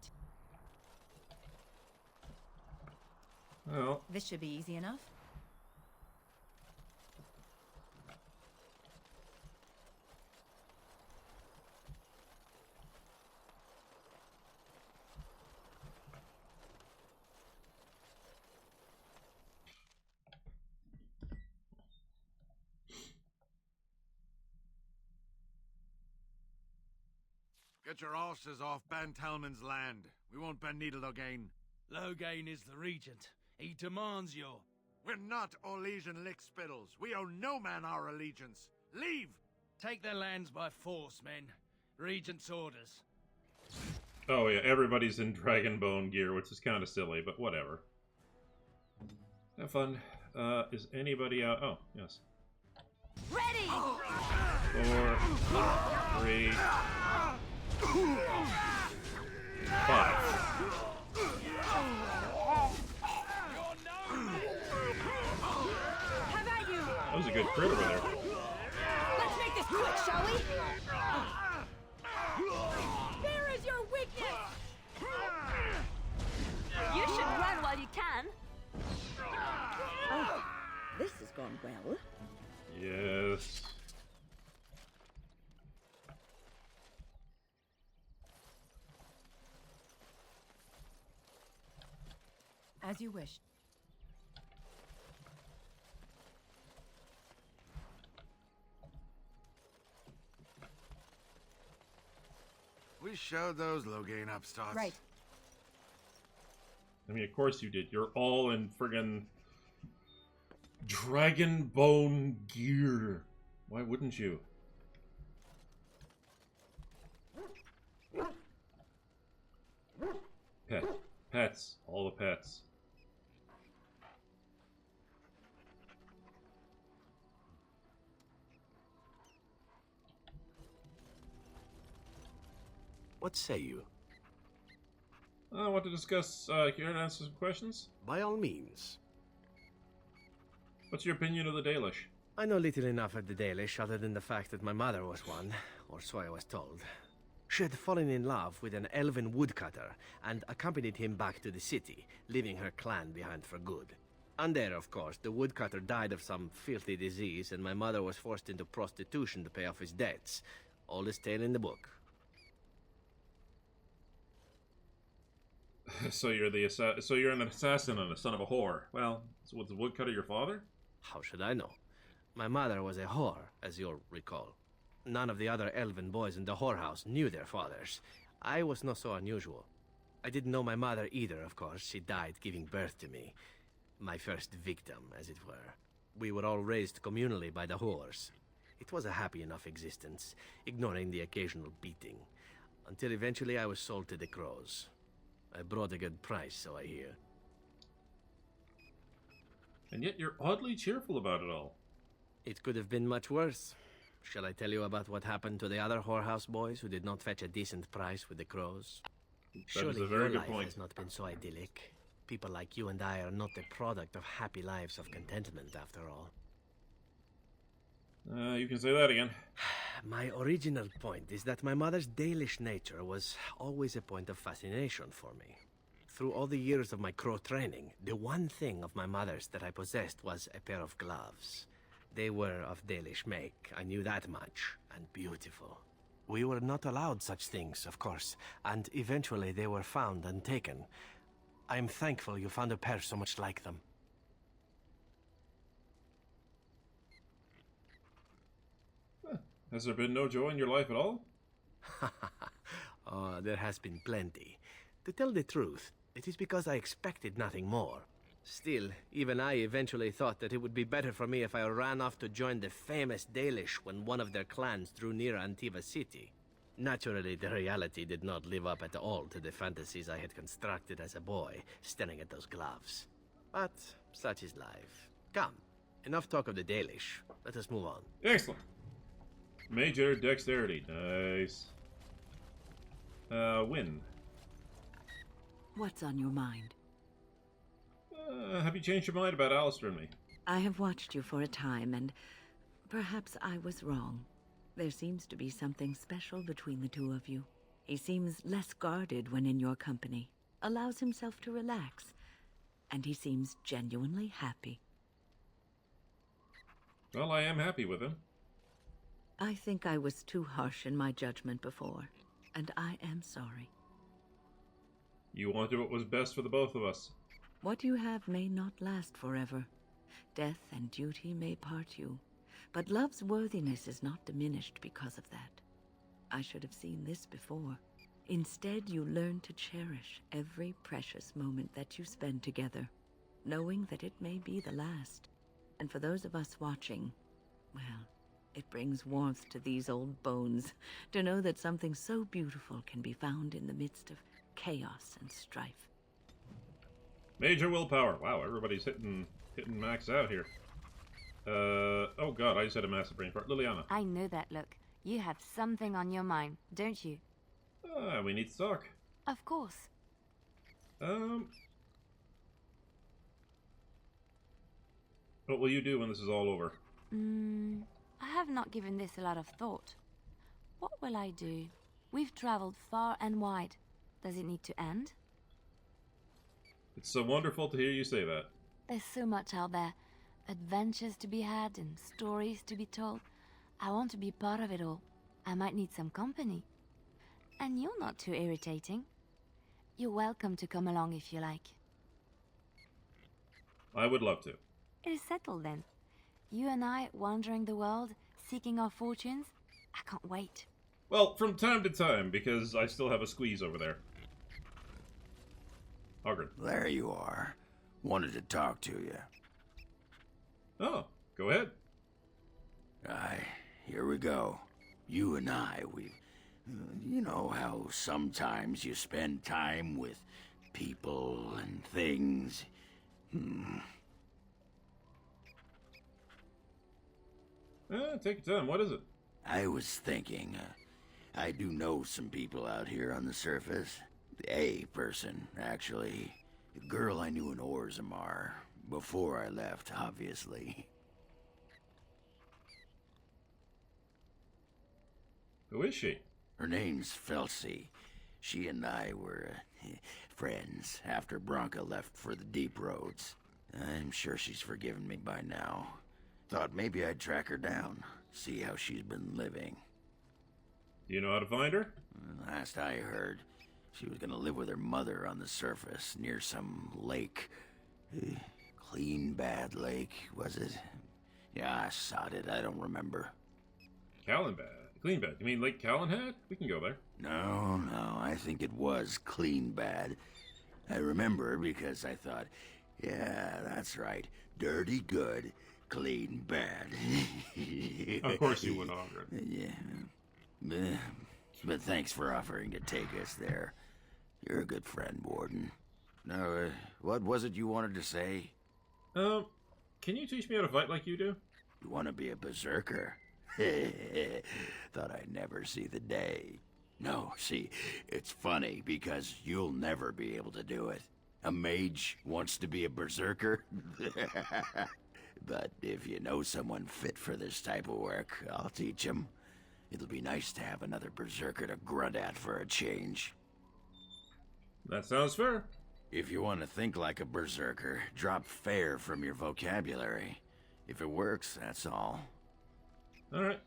Well, This should be easy enough. Get your horses off Ben Talman's land. We won't bend needle again. Loghain is the regent. He demands your... We're not Orlesian lickspittles. We owe no man our allegiance. Leave! Take their lands by force, men. Regent's orders. oh yeah, everybody's in Dragonbone gear, which is kind of silly, but whatever. Have fun. Is anybody out? Oh, yes. Ready! 4, 3, 5. How about you? That was a good crit over there. Let's make this quick, shall we? Where is your weakness? You should run while you can. Oh, this has gone well. Yes. As you wish. We showed those Loghain upstarts. Right. I mean, of course you did. You're all in friggin' dragon bone gear. Why wouldn't you? Pet. Pets. All the pets. What say you? I want to discuss, care to answer some questions? By all means. What's your opinion of the Dalish? I know little enough of the Dalish other than the fact that my mother was one, or so I was told. She had fallen in love with an elven woodcutter and accompanied him back to the city, leaving her clan behind for good. And there, of course, the woodcutter died of some filthy disease and my mother was forced into prostitution to pay off his debts. Oldest tale in the book. So you're an assassin and a son of a whore. Well, so was the woodcutter your father? How should I know? My mother was a whore, as you'll recall. None of the other elven boys in the whorehouse knew their fathers. I was not so unusual. I didn't know my mother either, of course. She died giving birth to me. My first victim, as it were. We were all raised communally by the whores. It was a happy enough existence, ignoring the occasional beating. Until eventually I was sold to the crows. I brought a good price, so I hear. And yet you're oddly cheerful about it all. It could have been much worse. Shall I tell you about what happened to the other whorehouse boys who did not fetch a decent price with the crows? That is a very your good life point. has not been so idyllic. People like you and I are not the product of happy lives of contentment, after all. You can say that again. My original point is that my mother's Dalish nature was always a point of fascination for me. Through all the years of my crow training, the one thing of my mother's that I possessed was a pair of gloves. They were of Dalish make, I knew that much, and beautiful. We were not allowed such things, of course, and eventually they were found and taken. I am thankful you found a pair so much like them. Has there been no joy in your life at all? Oh, there has been plenty. To tell the truth, it is because I expected nothing more. Still, even I eventually thought that it would be better for me if I ran off to join the famous Dalish when one of their clans drew near Antiva city. Naturally, the reality did not live up at all to the fantasies I had constructed as a boy, staring at those gloves. But such is life. Come, enough talk of the Dalish. Let us move on. Excellent. Major dexterity. Nice. Win. What's on your mind? Have you changed your mind about Alistair and me? I have watched you for a time, and perhaps I was wrong. There seems to be something special between the two of you. He seems less guarded when in your company, allows himself to relax, and he seems genuinely happy. Well, I am happy with him. I think I was too harsh in my judgment before, and I am sorry. You wanted what was best for the both of us. What you have may not last forever. Death and duty may part you, but love's worthiness is not diminished because of that. I should have seen this before. Instead, you learn to cherish every precious moment that you spend together, knowing that it may be the last. And for those of us watching, well, it brings warmth to these old bones to know that something so beautiful can be found in the midst of chaos and strife. Major willpower. Wow, everybody's hitting Hitting max out here. Oh god, I just had a massive brain fart. Liliana. I know that look. You have something on your mind, don't you? We need to talk. Of course. What will you do when this is all over? I have not given this a lot of thought. What will I do? We've traveled far and wide. Does it need to end? It's so wonderful to hear you say that. There's so much out there. Adventures to be had and stories to be told. I want to be part of it all. I might need some company. And you're not too irritating. You're welcome to come along if you like. I would love to. It is settled then. You and I wandering the world, seeking our fortunes. I can't wait. Well, from time to time, because I still have a squeeze over there. Ogren. There you are. Wanted to talk to you. Oh, go ahead. Aye, here we go. You and I, you know how sometimes you spend time with people and things. Take your time. What is it? I was thinking, I do know some people out here on the surface. A person, actually. A girl I knew in Orzammar. Before I left, obviously. Who is she? Her name's Felsi. She and I were friends after Branka left for the Deep Roads. I'm sure she's forgiven me by now. Thought maybe I'd track her down, see how she's been living. Do you know how to find her? Last I heard, she was gonna live with her mother on the surface near some lake. Clean Bad Lake, was it? Yeah, I sod it, I don't remember. Callanbad. Clean Bad. You mean Lake Callanhead? We can go there. No, I think it was Clean Bad. I remember because I thought, yeah, that's right. Dirty good, clean bad. Of course you would, Ogren. Yeah. But thanks for offering to take us there. You're a good friend, Warden. Now, what was it you wanted to say? Can you teach me how to fight like you do? You want to be a berserker? Thought I'd never see the day. No, see, it's funny because you'll never be able to do it. A mage wants to be a berserker? But if you know someone fit for this type of work, I'll teach him. It'll be nice to have another berserker to grunt at for a change. That sounds fair. If you want to think like a berserker, drop fair from your vocabulary. If it works, that's all. Alright.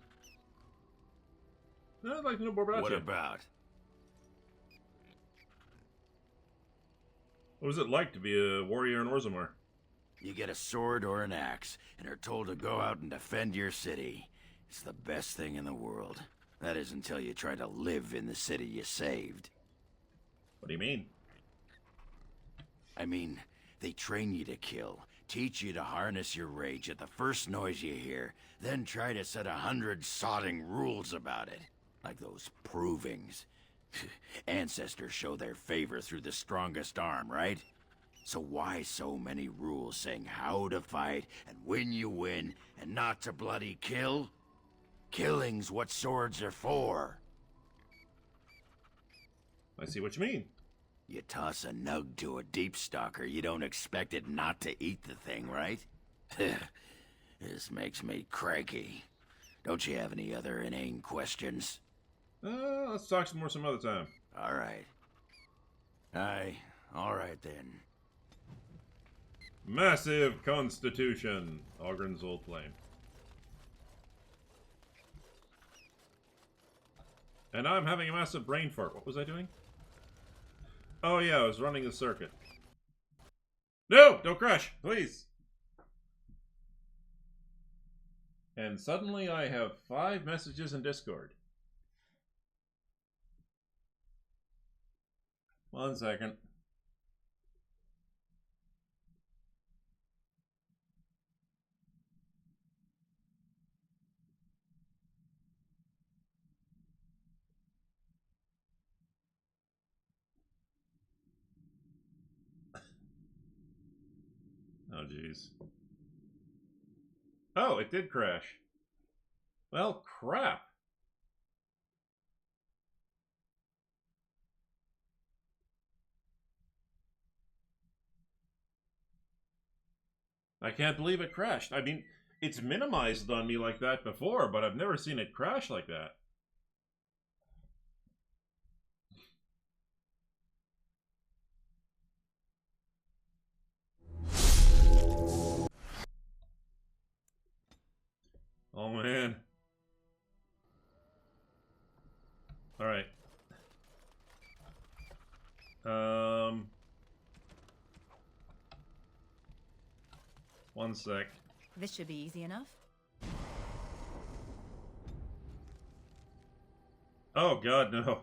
I'd like to know more about What you. about? What was it like to be a warrior in Orzammar? You get a sword or an axe, and are told to go out and defend your city. It's the best thing in the world. That is until you try to live in the city you saved. What do you mean? I mean, they train you to kill, teach you to harness your rage at the first noise you hear, then try to set 100 sodding rules about it. Like those provings. Ancestors show their favor through the strongest arm, right? So why so many rules saying how to fight and when you win and not to bloody kill? Killing's what swords are for. I see what you mean. You toss a nug to a deep stalker, you don't expect it not to eat the thing, right? This makes me cranky. Don't you have any other inane questions? Let's talk some more some other time. All right. Aye, all right then. Massive Constitution. Ogren's old flame. And I'm having a massive brain fart. What was I doing? Oh yeah, I was running the circuit. No! Don't crash! Please! And suddenly I have 5 messages in Discord. 1 second. Oh jeez. Oh, it did crash. Well, crap. I can't believe it crashed. I mean, it's minimized on me like that before, but I've never seen it crash like that. Oh, man. Alright. One sec. This should be easy enough. Oh, God, no.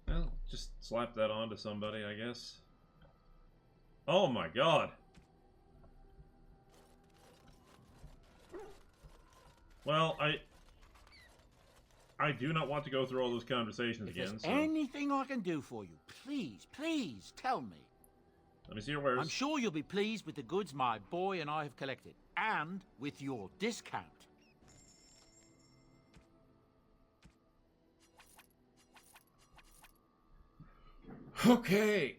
Well, just slap that onto somebody, I guess. Oh my God. Well, I do not want to go through all those conversations If again. there's So anything I can do for you, please tell me. let me see your wares. I'm sure you'll be pleased with the goods my boy and I have collected, and with your discount. Okay.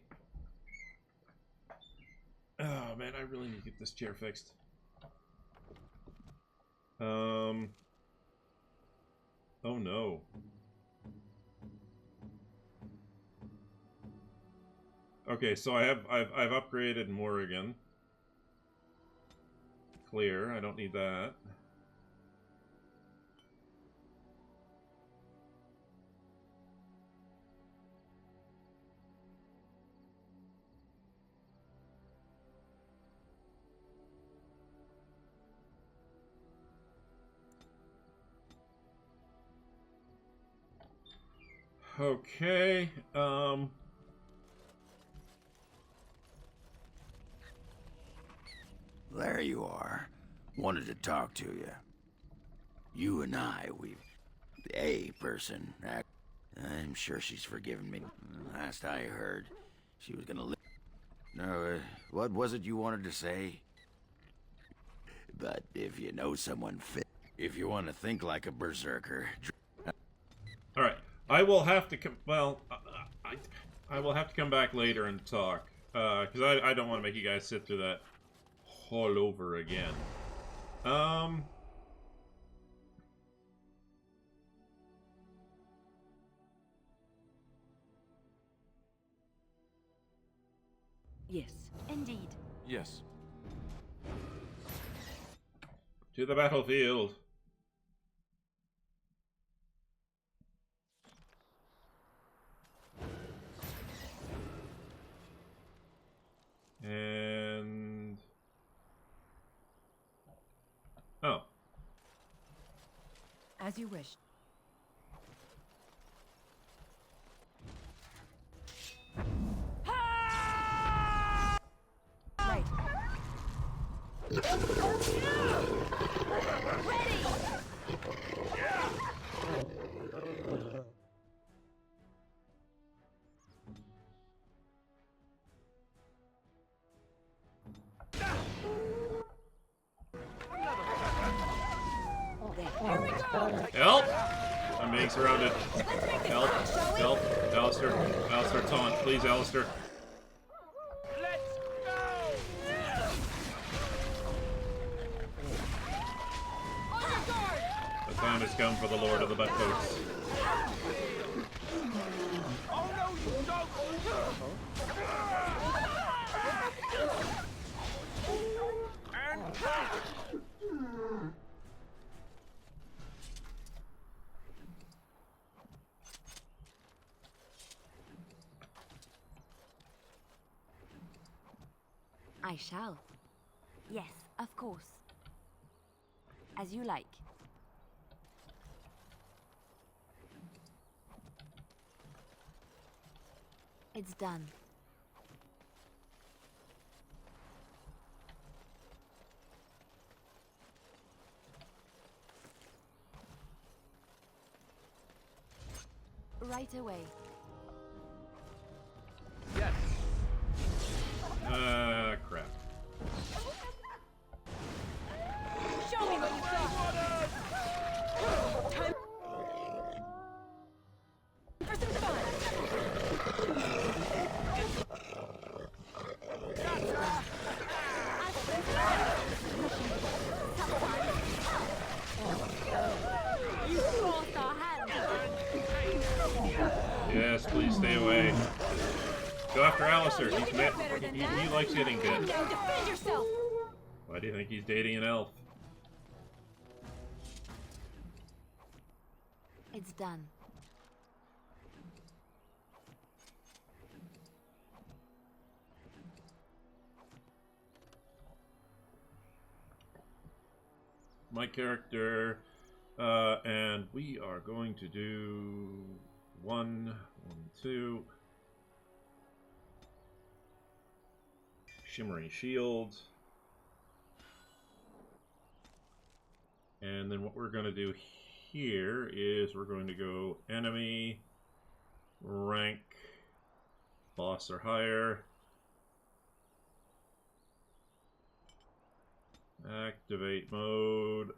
Oh man, I really need to get this chair fixed. Oh no. Okay, so I've upgraded Morrigan. Clear. I don't need that. Okay, There you are. Wanted to talk to you. You and I, a person. I'm sure she's forgiven me. Last I heard, she was gonna live. No, what was it you wanted to say? But if you know someone fit, if you want to think like a berserker. all right. I will have to come. Well, I will have to come back later and talk because I don't want to make you guys sit through that all over again. Yes. Indeed. Yes. To the battlefield. And oh, As you wish. Right. help! I'm being surrounded. Help! Help! Alistair! Alistair, taunt, please, Alistair. The time has come for the Lord of the Buttcoats. I shall. Yes, of course. As you like. It's done. Right away. Yes. Crap. Show me what you got. Time for some fun. You forced our hand. Yes, please stay away. Go after Alistair. He likes getting bit. Now defend yourself. Why do you think he's dating an elf? It's done. My character, and we are going to do 1, 2. Shimmering Shield. And then what we're going to do here is we're going to go enemy, rank, boss or higher. Activate mode,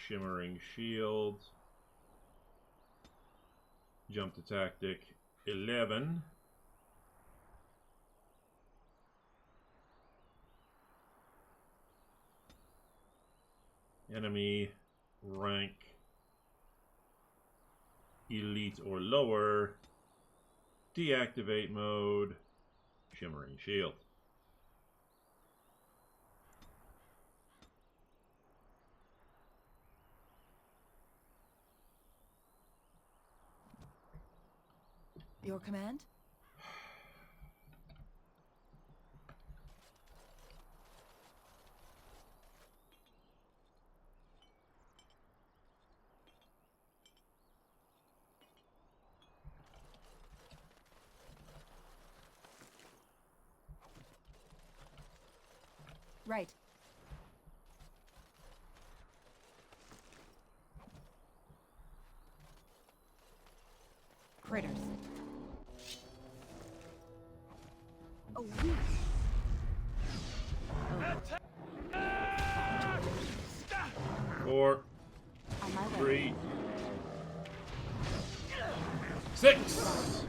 Shimmering Shield. Jump to tactic 11. Enemy, rank, elite or lower. Deactivate mode, Shimmering Shield. Your command? Right. Critters. Oh, you. 4, On my way. 3, 6. Is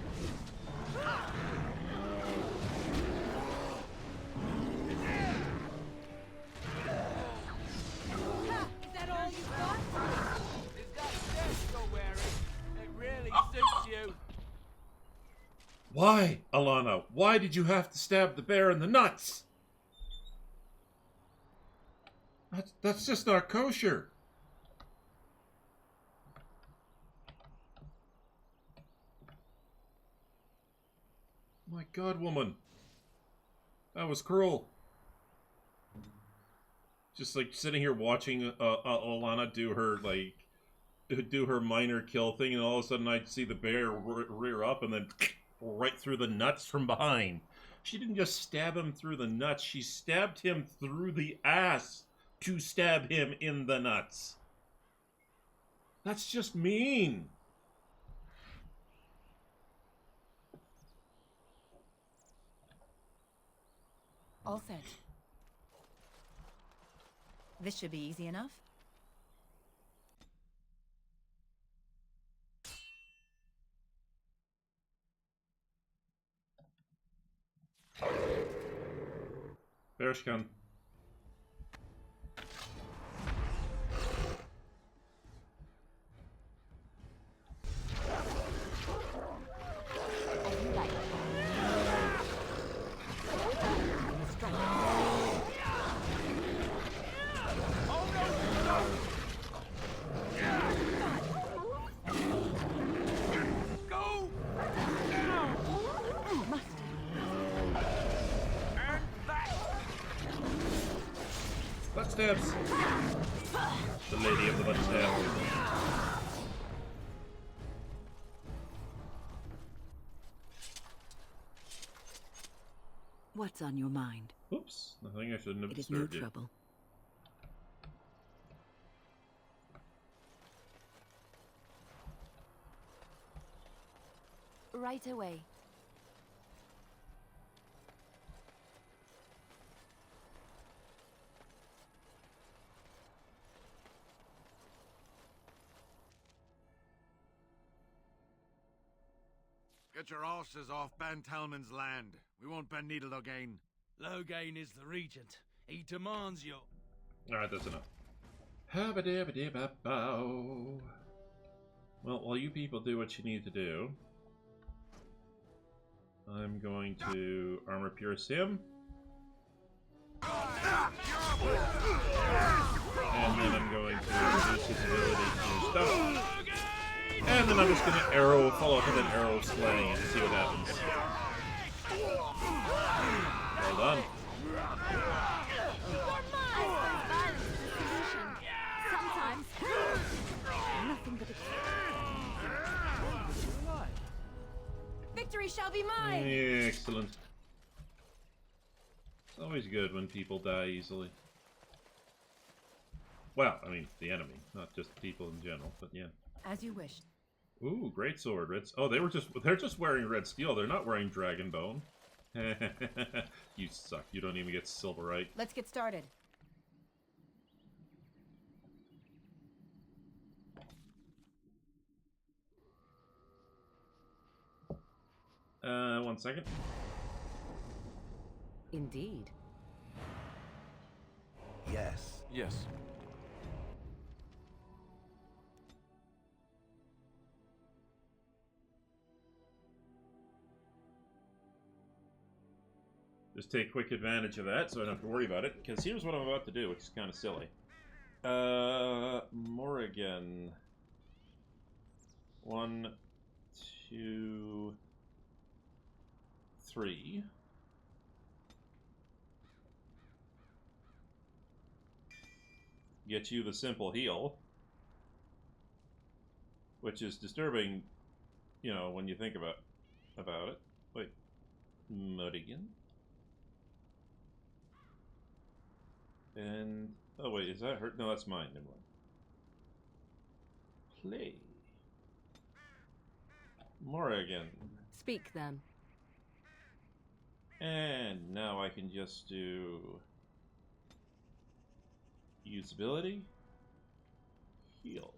that all you got? Is that vest you're wearing? It really suits you. Why, Alana? Why did you have to stab the bear in the nuts? That's just not kosher. My God, woman. That was cruel. Just like sitting here watching Alana do her minor kill thing, and all of a sudden I'd see the bear rear up and then right through the nuts from behind. She didn't just stab him through the nuts, she stabbed him through the ass to stab him in the nuts. That's just mean. All set. This should be easy enough. Bershkan. As you like. Go! And that! Butt stabs. The lady of the butt stabs. What's on your mind? Oops, nothing. I shouldn't have It is no disturbed you. trouble. Right away. Get your horses off Ban Talman's land. We won't bend needle again. Loghain is the regent. He demands your... Alright, that's enough. Habba-dabba-dabba-bow. Well, while you people do what you need to do, I'm going to armor pierce him. And then I'm going to reduce his ability to stuff. And then I'm just going to follow up with an arrow slaying and see what happens. Well done. Sometimes, nothing but Victory shall be mine! Excellent. It's always good when people die easily. Well, I mean, the enemy, not just people in general, but yeah. As you wish. Ooh, great sword, Red. Oh, they're just wearing red steel. They're not wearing dragon bone. You suck. You don't even get silverite. Let's get started. 1 second. Indeed. Yes. Yes. Just take quick advantage of that so I don't have to worry about it, because here's what I'm about to do, which is kind of silly. Morrigan. 1, 2, 3. Get you the simple heal, which is disturbing, you know, when you think about it. Wait, Morrigan. And oh wait, is that her? No, that's mine. Never mind. Play. Morrigan. Speak then. And now I can just do usability, heal.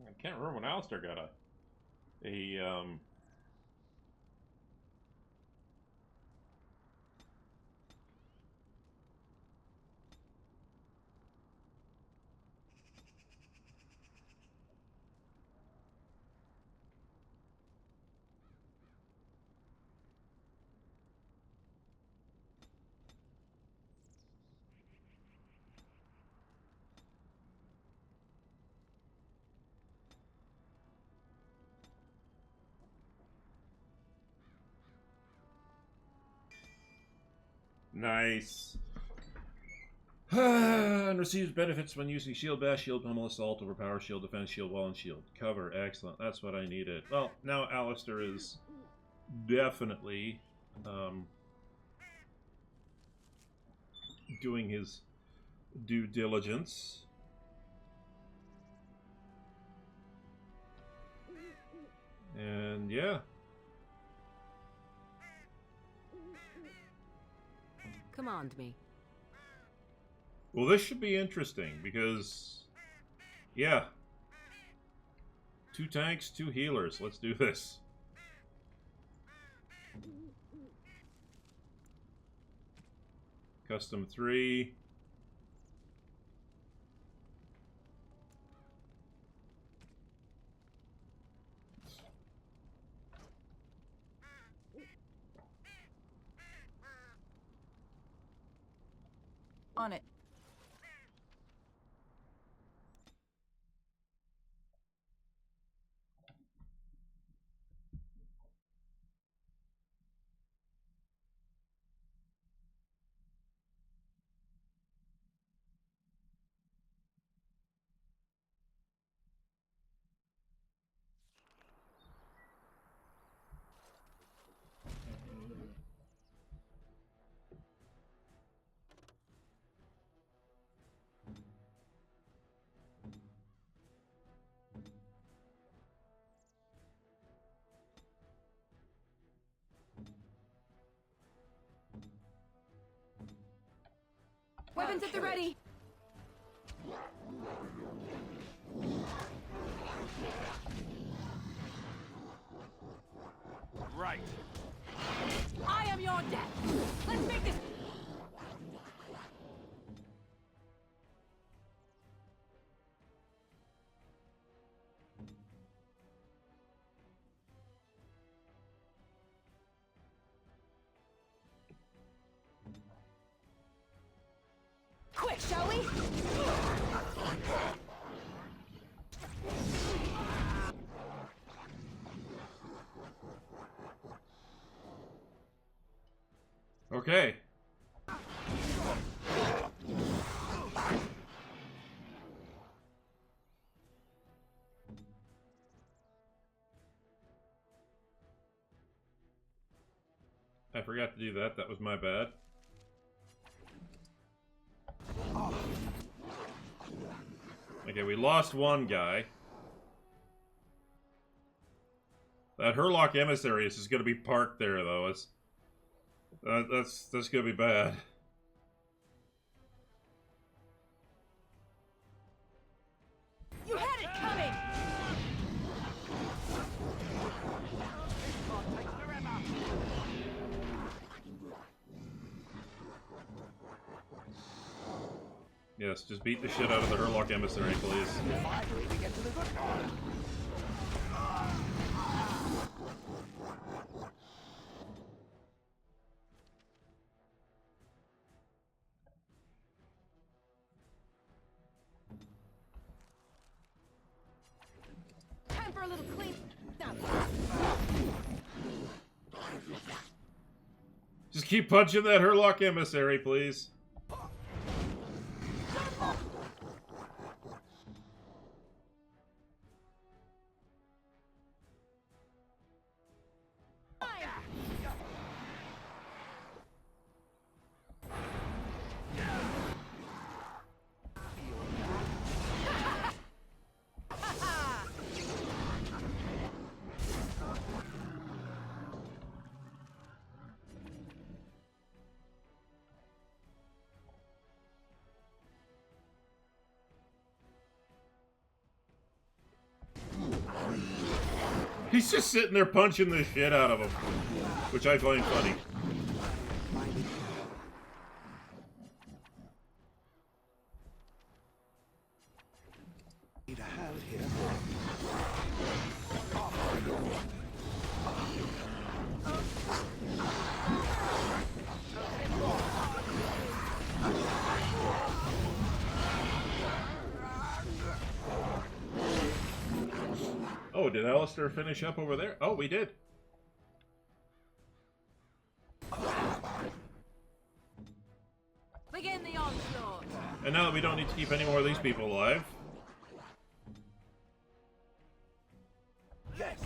I can't remember when Alistair got a Nice. And receives benefits when using shield bash, shield pummel, assault, overpower, shield defense, shield wall, and shield cover. Excellent. That's what I needed. Well, now Alistair is definitely doing his due diligence. And yeah. Command me. Well, this should be interesting because, yeah. 2 tanks, 2 healers. Let's do this. Custom 3. On it. Weapons at the ready! Right. I am your death! Let's make this... Quick, shall we? Okay. I forgot to do that. That was my bad. Okay, we lost one guy. That Hurlock Emissary is just gonna be parked there, though. It's that's gonna be bad. You had it coming! Yes, just beat the shit out of the Hurlock Emissary, please. Finally, we get to the good part. Time for a little clean... Now. Just keep punching that Hurlock Emissary, please. He's just sitting there punching the shit out of him, which I find funny. Need a hand here. Oh, did Alistair finish up over there? Oh, we did. And now that we don't need to keep any more of these people alive. Yes.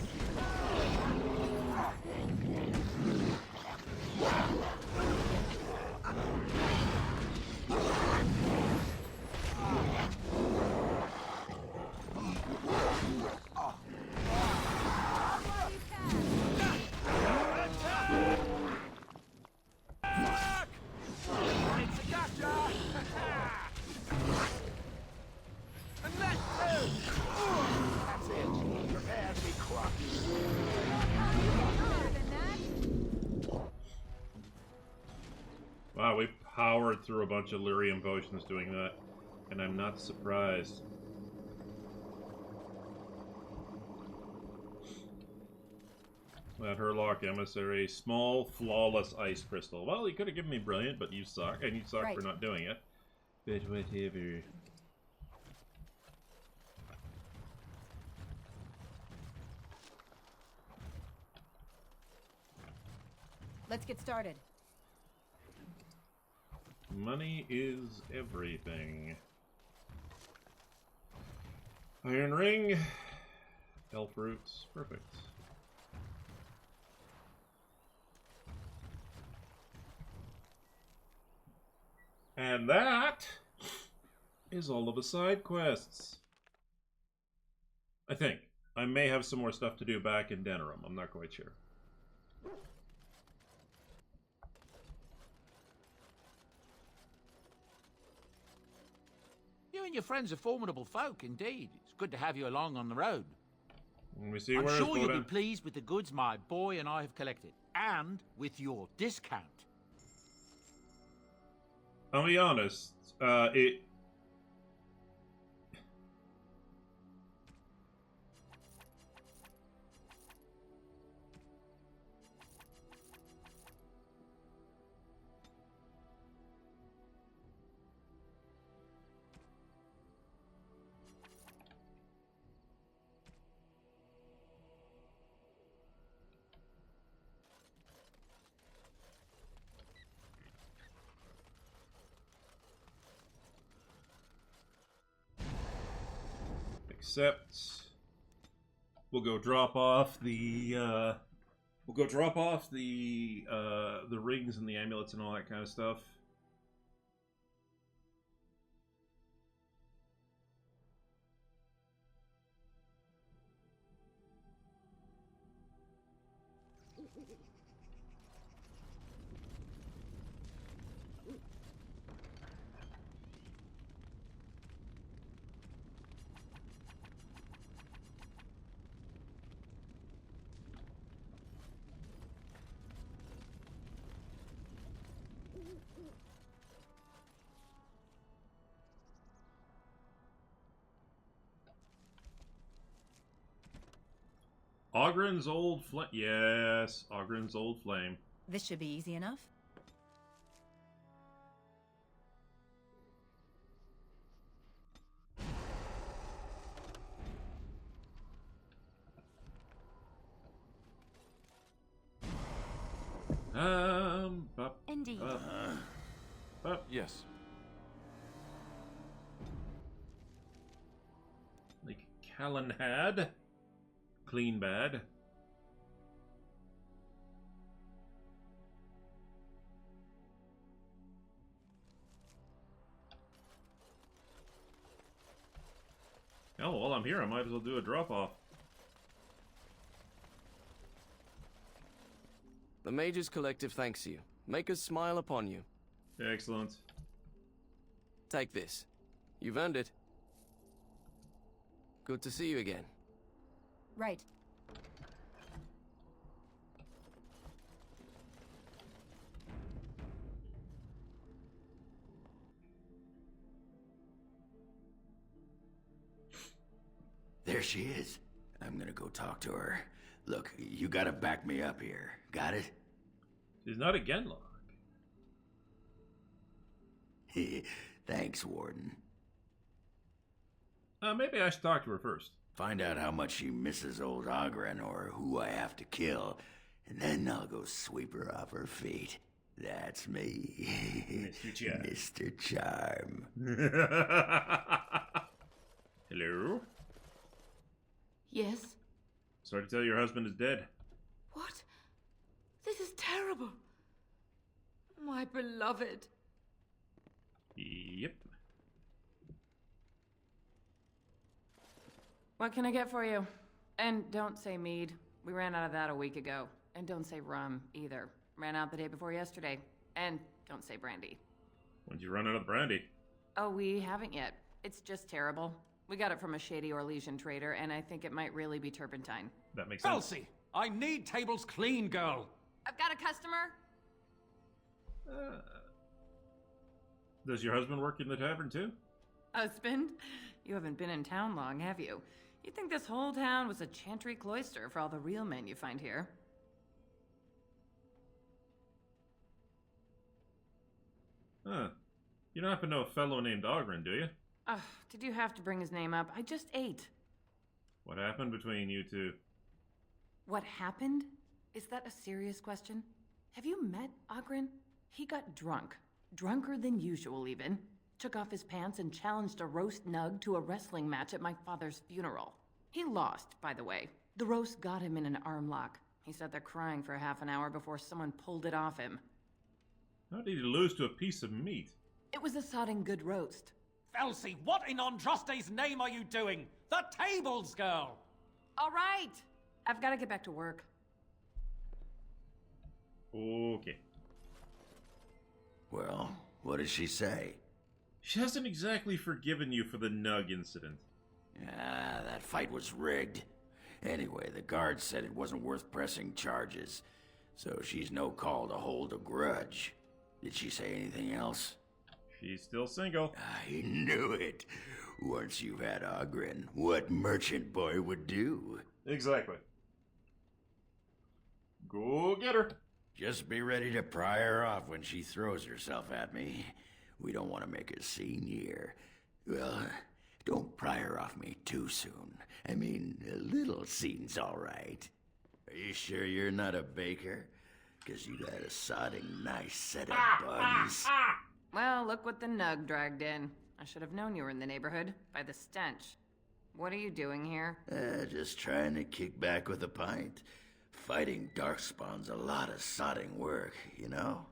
Wow, we powered through a bunch of lyrium potions doing that, and I'm not surprised. That Herlock Emissary, small, flawless ice crystal. Well, you could have given me brilliant, but you suck, and you suck for not doing it. But whatever. Let's get started. Money is everything. Iron ring, elf roots, perfect. And that is all of the side quests. I think. I may have some more stuff to do back in Denerim. I'm not quite sure. You and your friends are formidable folk, indeed. It's good to have you along on the road. Let me see I'm where sure you'll be pleased with the goods my boy and I have collected, and with your discount. I'll be honest, except we'll go drop off the rings and the amulets and all that kind of stuff. Ogren's old flame. Yes, Ogren's old flame. This should be easy enough. Indeed. Yes. Like Callan had. Clean bad. Oh, while I'm here, I might as well do a drop-off. The Mages Collective thanks you. Make us smile upon you. Excellent. Take this. You've earned it. Good to see you again. Right. There she is. I'm gonna go talk to her. Look, you gotta back me up here. Got it? She's not a Genlock. Thanks, Warden. Maybe I should talk to her first. Find out how much she misses old Ogren or who I have to kill, and then I'll go sweep her off her feet. That's me. Mr. Charm. Mr. Charm. Hello? Yes? Sorry to tell you your husband is dead. What? This is terrible. My beloved. Yep. What can I get for you? And don't say mead. We ran out of that a week ago. And don't say rum, either. Ran out the day before yesterday. And don't say brandy. When'd you run out of brandy? Oh, we haven't yet. It's just terrible. We got it from a shady Orlesian trader, and I think it might really be turpentine. That makes sense. Felsi, I need tables clean, girl. I've got a customer. Does your husband work in the tavern too? Husband? You haven't been in town long, have you? You'd think this whole town was a chantry cloister for all the real men you find here. Huh. You don't happen to know a fellow named Ogren, do you? Ugh, did you have to bring his name up? I just ate. What happened between you two? What happened? Is that a serious question? Have you met Ogren? He got drunk. Drunker than usual, even. Took off his pants and challenged a roast nug to a wrestling match at my father's funeral. He lost, by the way. The roast got him in an arm lock. He sat there crying for half an hour before someone pulled it off him. How did he lose to a piece of meat? It was a sodding good roast. Felsi, what in Andraste's name are you doing? The tables, girl! All right! I've got to get back to work. Okay. Well, what does she say? She hasn't exactly forgiven you for the Nug incident. Ah, that fight was rigged. Anyway, the guard said it wasn't worth pressing charges, so she's no call to hold a grudge. Did she say anything else? She's still single. I knew it. Once you've had Ogren, what merchant boy would do? Exactly. Go get her. Just be ready to pry her off when she throws herself at me. We don't want to make a scene here. Well, don't pry her off me too soon. I mean, a little scene's all right. Are you sure you're not a baker? 'Cause you got a sodding nice set of buns. Well, look what the Nug dragged in. I should have known you were in the neighborhood, by the stench. What are you doing here? Just trying to kick back with a pint. Fighting Darkspawn's a lot of sodding work, you know?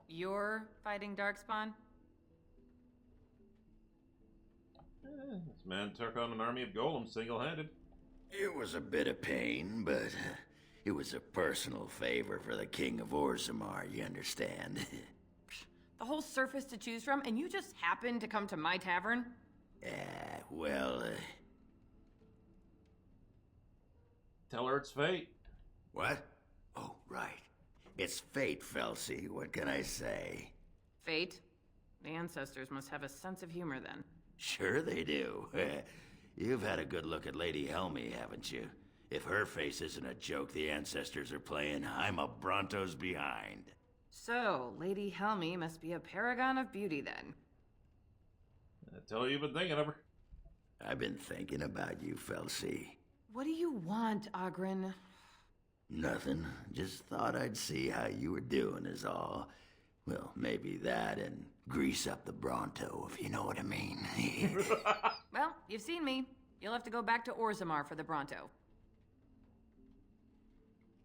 You're fighting Darkspawn? This man took on an army of golems single-handed. It was a bit of pain, but it was a personal favor for the King of Orzammar, you understand? The whole surface to choose from, and you just happened to come to my tavern? Well, Tell her it's fate. What? Oh, right. It's fate, Felsi. What can I say? Fate? The ancestors must have a sense of humor then. Sure they do. You've had a good look at Lady Helmy, haven't you? If her face isn't a joke the ancestors are playing, I'm a Bronto's behind. So, Lady Helmy must be a paragon of beauty then. I tell you, you've been thinking of her. I've been thinking about you, Felsi. What do you want, Ogren? Nothing. Just thought I'd see how you were doing is all. Well, maybe that and grease up the Bronto, if you know what I mean. Well, you've seen me. You'll have to go back to Orzammar for the Bronto.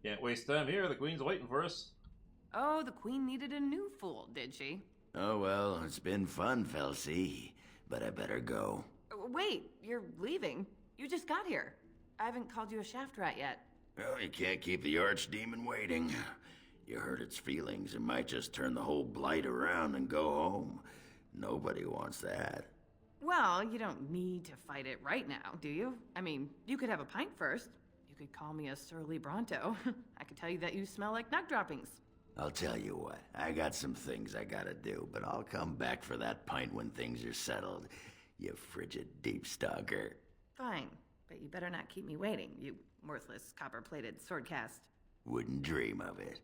Can't waste time here. The Queen's waiting for us. Oh, the Queen needed a new fool, did she? Oh, well, it's been fun, Felsi. But I better go. Wait, you're leaving? You just got here. I haven't called you a shaft rat yet. Well, you can't keep the archdemon waiting. You hurt its feelings, it might just turn the whole blight around and go home. Nobody wants that. Well, you don't need to fight it right now, do you? I mean, you could have a pint first. You could call me a surly Bronto. I could tell you that you smell like nug droppings. I'll tell you what, I got some things I gotta do, but I'll come back for that pint when things are settled. You frigid deep stalker. Fine, but you better not keep me waiting, you worthless copper-plated swordcast. Wouldn't dream of it.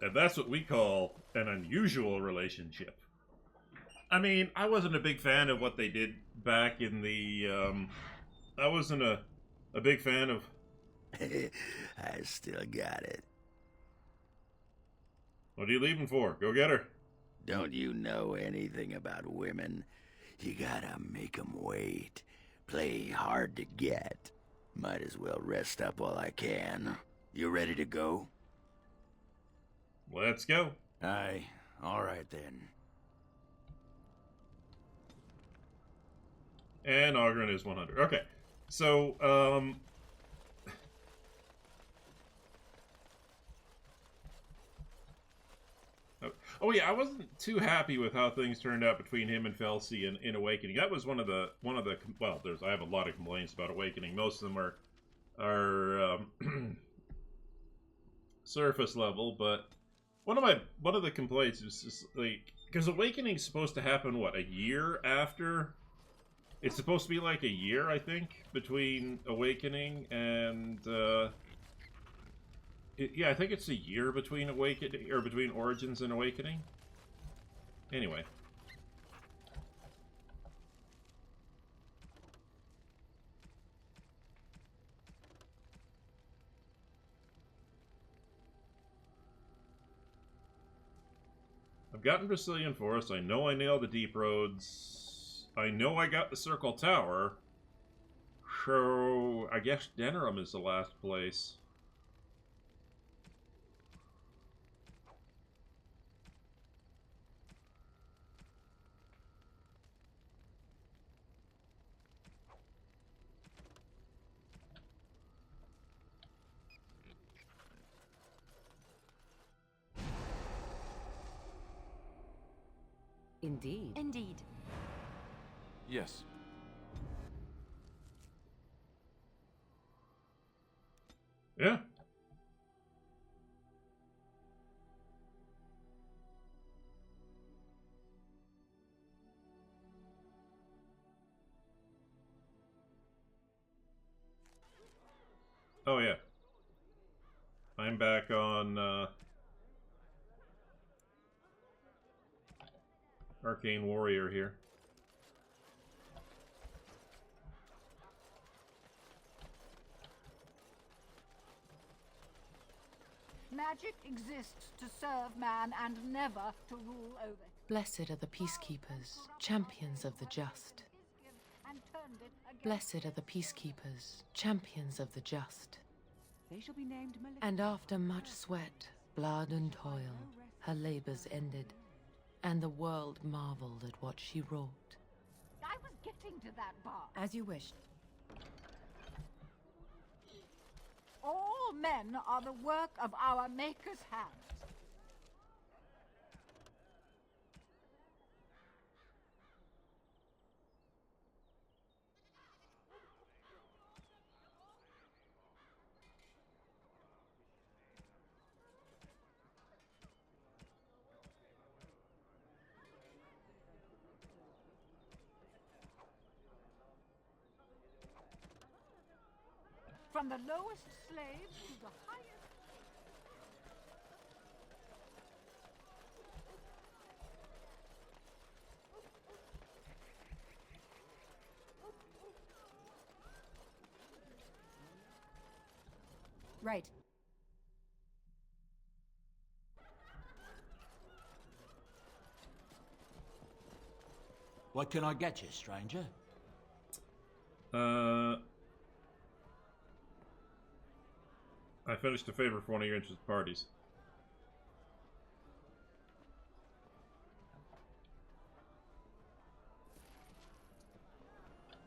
And that's what we call an unusual relationship. I mean, I wasn't a big fan of what they did back in the, I wasn't a big fan of I still got it. What are you leaving for? Go get her. Don't you know anything about women? You gotta make 'em wait. Play hard to get. Might as well rest up while I can. You ready to go? Let's go. Aye. All right then. And Ogren is 100. Okay. So, oh yeah, I wasn't too happy with how things turned out between him and Felsi in Awakening. That was one of the well, I have a lot of complaints about Awakening. Most of them are surface level, but one of the complaints is just like, because Awakening's supposed to happen what, a year after? It's supposed to be like a year, I think, between Awakening and yeah, I think it's a year between Awakening, or between Origins and Awakening. Anyway. I've gotten Brazilian Forest. I know I nailed the Deep Roads. I know I got the Circle Tower. So, I guess Denerim is the last place. Indeed. Indeed. Yes. Yeah. Oh yeah. I'm back on Arcane Warrior here. Magic exists to serve man and never to rule over. Blessed are the peacekeepers, champions of the just. Blessed are the peacekeepers, champions of the just. They shall be named And after much sweat, blood and toil, her labors ended, and the world marveled at what she wrought. I was getting to that bar. As you wish. All men are the work of our Maker's hands. From the lowest slave to the highest. Right. What can I get you, stranger? I finished a favor for one of your interested parties.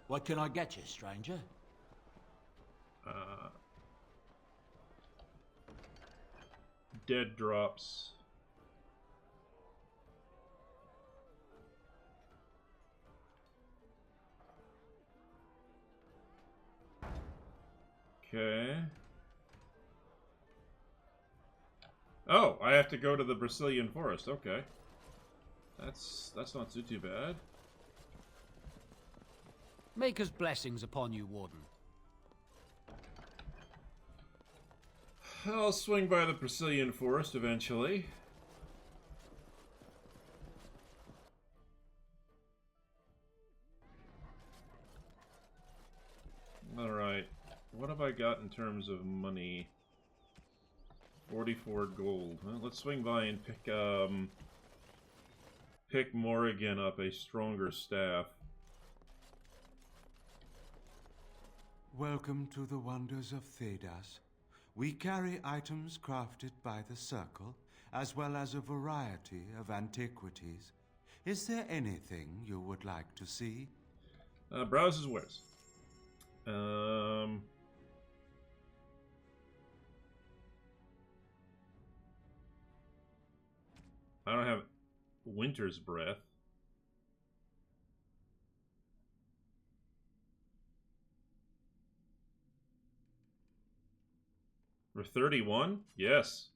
What can I get you, stranger? Dead drops. Okay. Oh, I have to go to the Brazilian Forest. Okay. That's not too bad. Maker's blessings upon you, Warden. I'll swing by the Brazilian Forest eventually. Alright. What have I got in terms of money? 44 gold. Well, let's swing by and pick Morrigan up a stronger staff. Welcome to the wonders of Thedas. We carry items crafted by the Circle, as well as a variety of antiquities. Is there anything you would like to see? Browse his wares. I don't have Winter's Breath. For 31? Yes.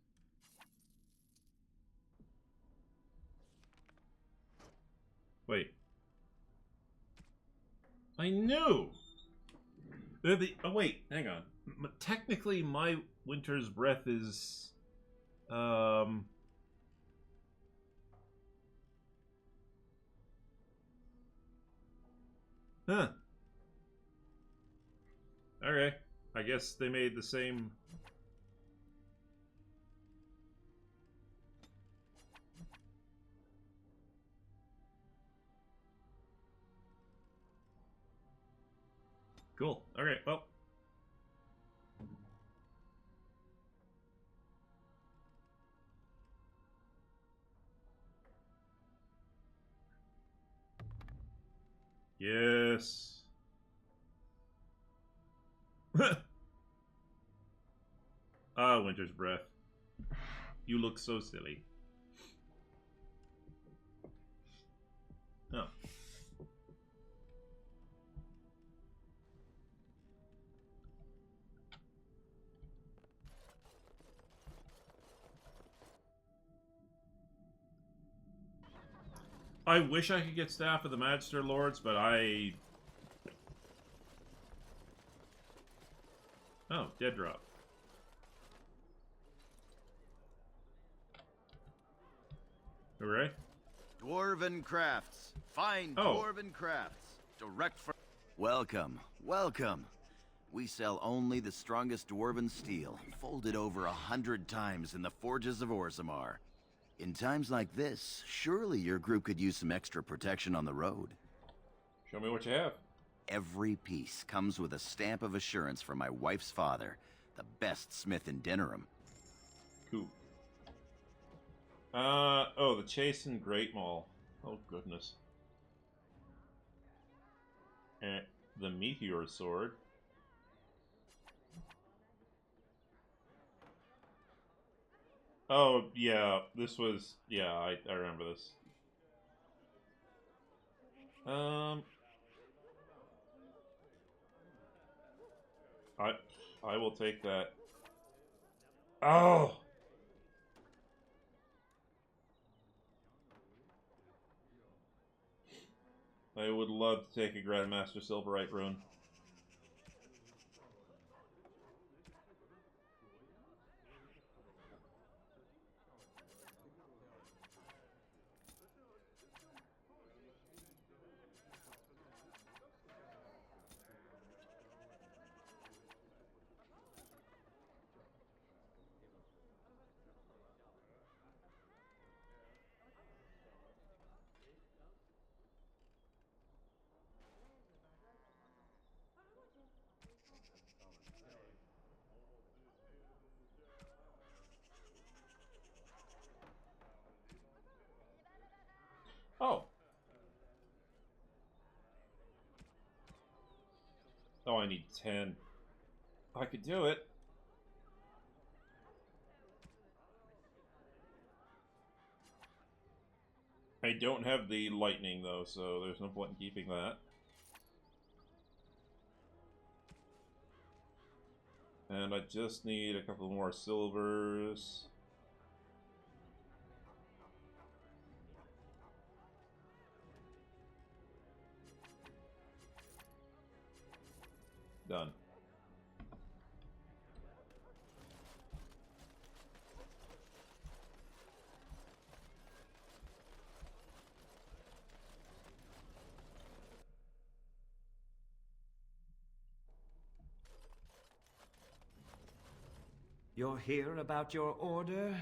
Wait. I knew! Oh wait, hang on. Technically, my Winter's Breath is... Huh. Okay. I guess they made the same... Cool. Okay, well. Yes. Ah, Winter's Breath. You look so silly. Oh. I wish I could get Staff of the Magister Lords, but I... Oh, dead drop. Hooray. Dwarven crafts. Fine dwarven crafts. Direct from... Welcome, welcome. We sell only the strongest dwarven steel, folded over 100 times in the forges of Orzammar. In times like this, surely your group could use some extra protection on the road. Show me what you have. Every piece comes with a stamp of assurance from my wife's father, the best smith in Denerim. Cool. Oh, the Chastened Great Maul. Oh, goodness. The Meteor Sword. Oh, yeah, this was... Yeah, I remember this. I will take that. Oh! I would love to take a Grandmaster Silverite rune. Oh. Oh, I need 10. I could do it. I don't have the lightning, though, so there's no point in keeping that. And I just need a couple more silvers. Done. You're here about your order?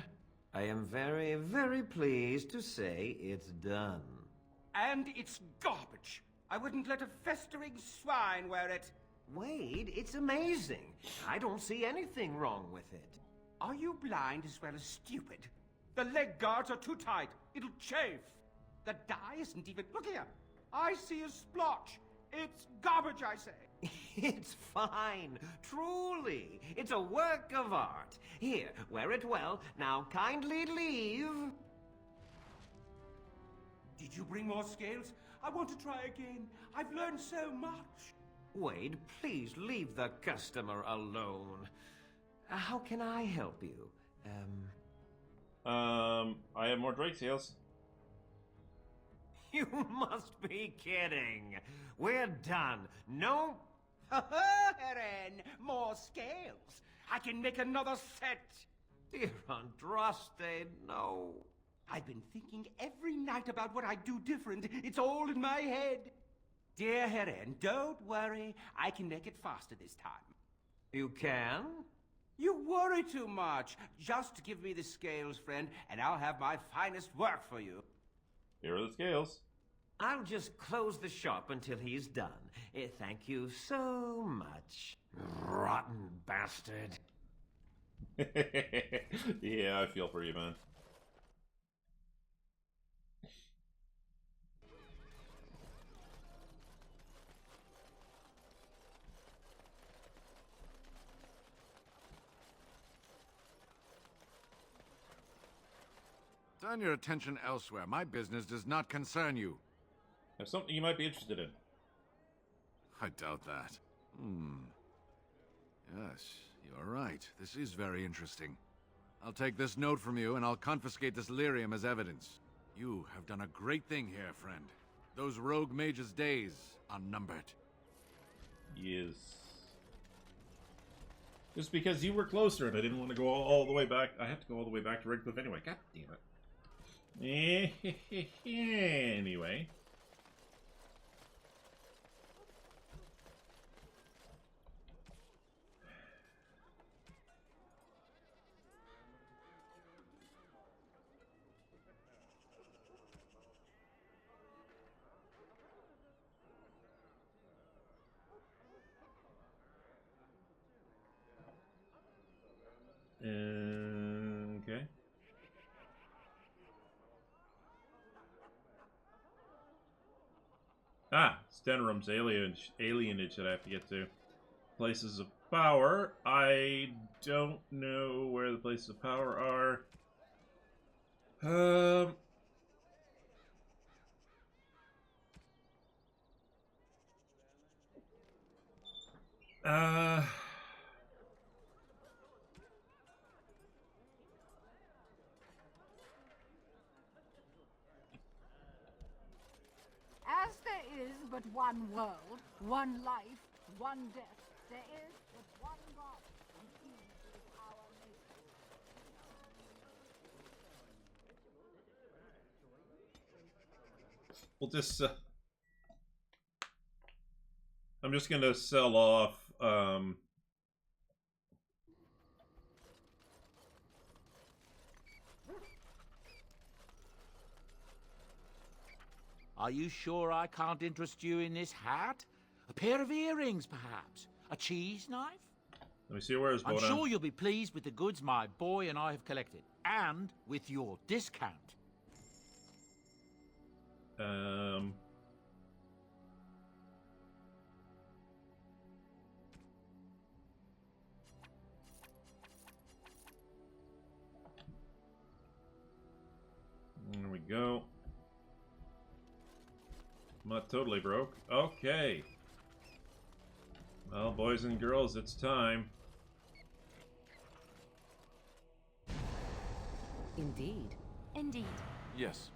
I am very, very pleased to say it's done. And it's garbage. I wouldn't let a festering swine wear it. Wade, it's amazing. I don't see anything wrong with it. Are you blind as well as stupid? The leg guards are too tight. It'll chafe. The dye isn't even... Look here. I see a splotch. It's garbage, I say. It's fine. Truly. It's a work of art. Here, wear it well. Now kindly leave. Did you bring more scales? I want to try again. I've learned so much. Wade, please leave the customer alone. How can I help you? I have more Drake scales. You must be kidding. We're done. No. Heren, more scales. I can make another set. Dear Andraste, no. I've been thinking every night about what I'd do different. It's all in my head. Dear Heren, don't worry. I can make it faster this time. You can? You worry too much. Just give me the scales, friend, and I'll have my finest work for you. Here are the scales. I'll just close the shop until he's done. Thank you so much, rotten bastard. Yeah, I feel for you, man. Turn your attention elsewhere. My business does not concern you. Have something you might be interested in. I doubt that. Yes, you're right. This is very interesting. I'll take this note from you, and I'll confiscate this lyrium as evidence. You have done a great thing here, friend. Those rogue mages' days are numbered. Yes. Just because you were closer and I didn't want to go all the way back. I have to go all the way back to Redcliffe anyway. God damn it. Anyway. Okay. Ah, Stenrum's alienage that I have to get to. Places of power. I don't know where the places of power are. As there is but one world, one life, one death, there is but one God, and he is our maker. We'll just, I'm just gonna sell off, Are you sure I can't interest you in this hat? A pair of earrings, perhaps? A cheese knife? let me see where it's I'm going. sure you'll be pleased with the goods my boy and I have collected, and with your discount. There we go. I'm not totally broke. Okay. Well, boys and girls, it's time. Indeed. Indeed. Yes.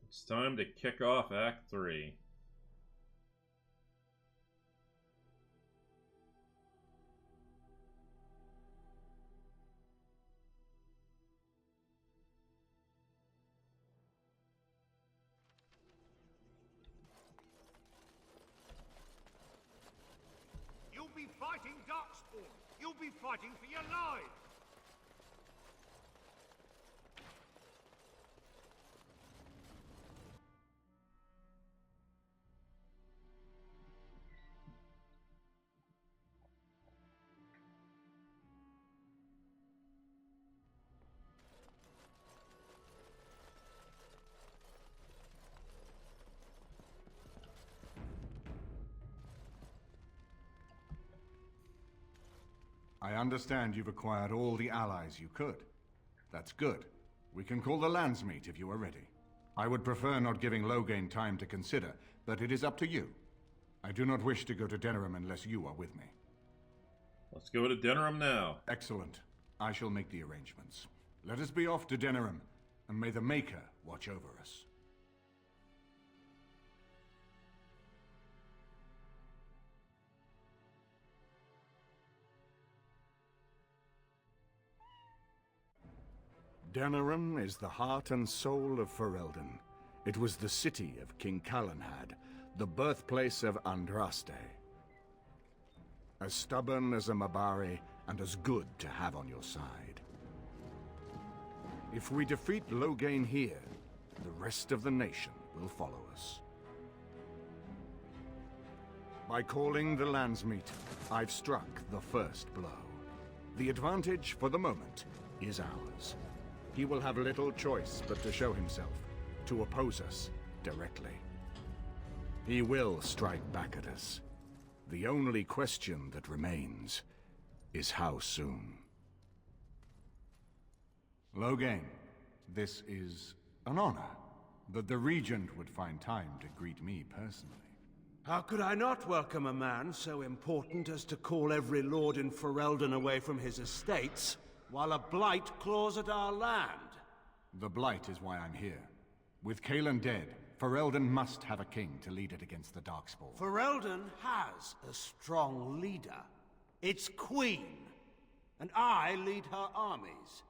It's time to kick off Act 3. fighting Darkspawn. You'll be fighting for your lives. I understand you've acquired all the allies you could. That's good. We can call the Landsmeet if you are ready. I would prefer not giving Loghain time to consider, but it is up to you. I do not wish to go to Denerim unless you are with me. Let's go to Denerim now. Excellent. I shall make the arrangements. Let us be off to Denerim, and may the Maker watch over us. Denerim is the heart and soul of Ferelden. It was the city of King Calenhad, the birthplace of Andraste. As stubborn as a Mabari, and as good to have on your side. If we defeat Loghain here, the rest of the nation will follow us. By calling the Landsmeet, I've struck the first blow. The advantage, for the moment, is ours. He will have little choice but to show himself, to oppose us directly. He will strike back at us. The only question that remains is how soon. Loghain, this is an honor that the Regent would find time to greet me personally. How could I not welcome a man so important as to call every lord in Ferelden away from his estates, while a blight claws at our land? The blight is why I'm here. With Cailan dead, Ferelden must have a king to lead it against the Darkspawn. Ferelden has a strong leader. Its queen. And I lead her armies.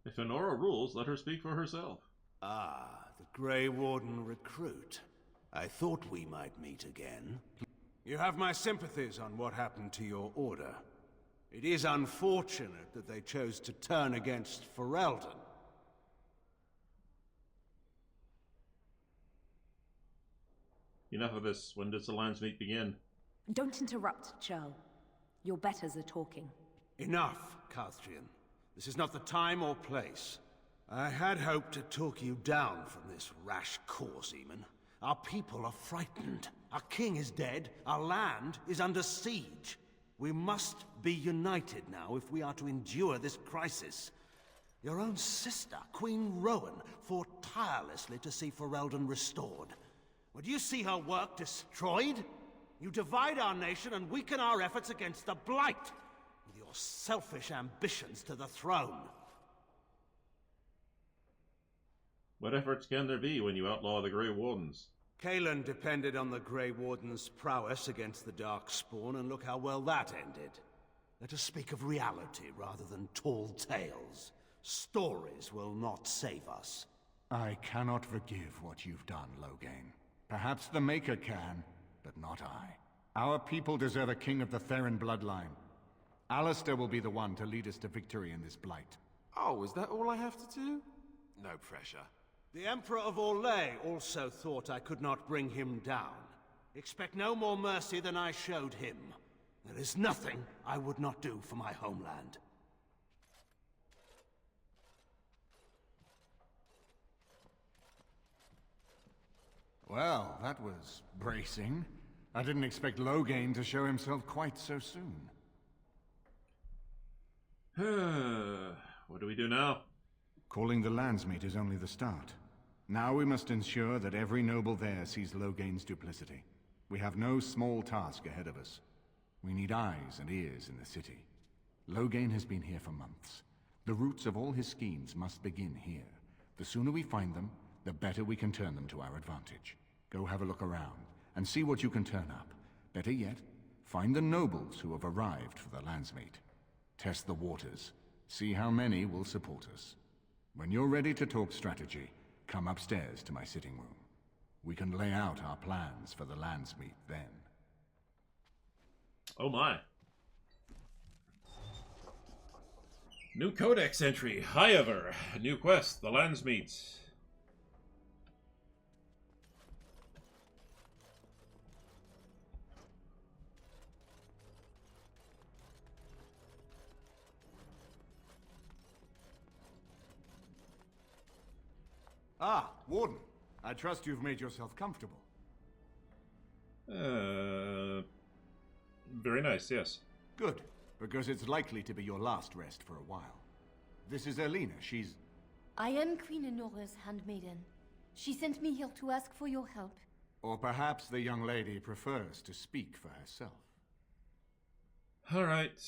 If Honora rules, let her speak for herself. Ah, the Grey Warden recruit. I thought we might meet again. You have my sympathies on what happened to your order. It is unfortunate that they chose to turn against Ferelden. Enough of this. When does the Landsmeet begin? Don't interrupt, Churl. Your betters are talking. Enough, Calthrian. This is not the time or place. I had hoped to talk you down from this rash course, Eamon. Our people are frightened. Our king is dead. Our land is under siege. We must be united now if we are to endure this crisis. Your own sister, Queen Rowan, fought tirelessly to see Ferelden restored. Would you see her work destroyed? You divide our nation and weaken our efforts against the Blight, with your selfish ambitions to the throne. What efforts can there be when you outlaw the Grey Wardens? Cailan depended on the Grey Warden's prowess against the Darkspawn, and look how well that ended. Let us speak of reality rather than tall tales. Stories will not save us. I cannot forgive what you've done, Loghain. Perhaps the Maker can, but not I. Our people deserve a king of the Theron bloodline. Alistair will be the one to lead us to victory in this blight. Oh, is that all I have to do? No pressure. The Emperor of Orlais also thought I could not bring him down. Expect no more mercy than I showed him. There is nothing I would not do for my homeland. Well, that was bracing. I didn't expect Loghain to show himself quite so soon. What do we do now? Calling the Landsmeet is only the start. Now we must ensure that every noble there sees Loghain's duplicity. We have no small task ahead of us. We need eyes and ears in the city. Loghain has been here for months. The roots of all his schemes must begin here. The sooner we find them, the better we can turn them to our advantage. Go have a look around, and see what you can turn up. Better yet, find the nobles who have arrived for the Landsmeet. Test the waters. See how many will support us. When you're ready to talk strategy, come upstairs to my sitting room. We can lay out our plans for the Landsmeet then. Oh my. New codex entry. Highever. New quest. The Landsmeet. Ah, Warden. I trust you've made yourself comfortable. Very nice, yes. Good, because it's likely to be your last rest for a while. This is Elena. She's... I am Queen Enora's handmaiden. She sent me here to ask for your help. Or perhaps the young lady prefers to speak for herself. Alright.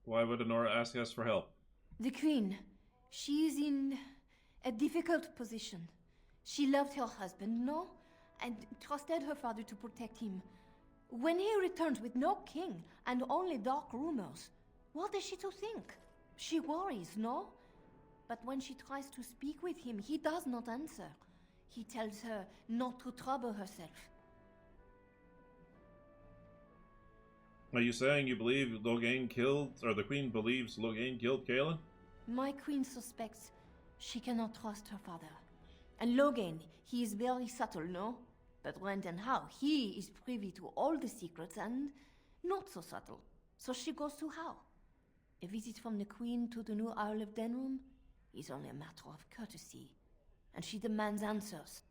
Why would Enora ask us for help? The Queen, she is in a difficult position. She loved her husband, no? And trusted her father to protect him. When he returns with no king and only dark rumors, what is she to think? She worries, no? But when she tries to speak with him, he does not answer. He tells her not to trouble herself. Are you saying you believe Loghain killed, or the Queen believes Loghain killed Kaelin? My queen suspects she cannot trust her father. And Loghain, he is very subtle, no? But when and how, he is privy to all the secrets and not so subtle. So she goes to how? A visit from the Queen to the new Isle of Denrum is only a matter of courtesy. And she demands answers.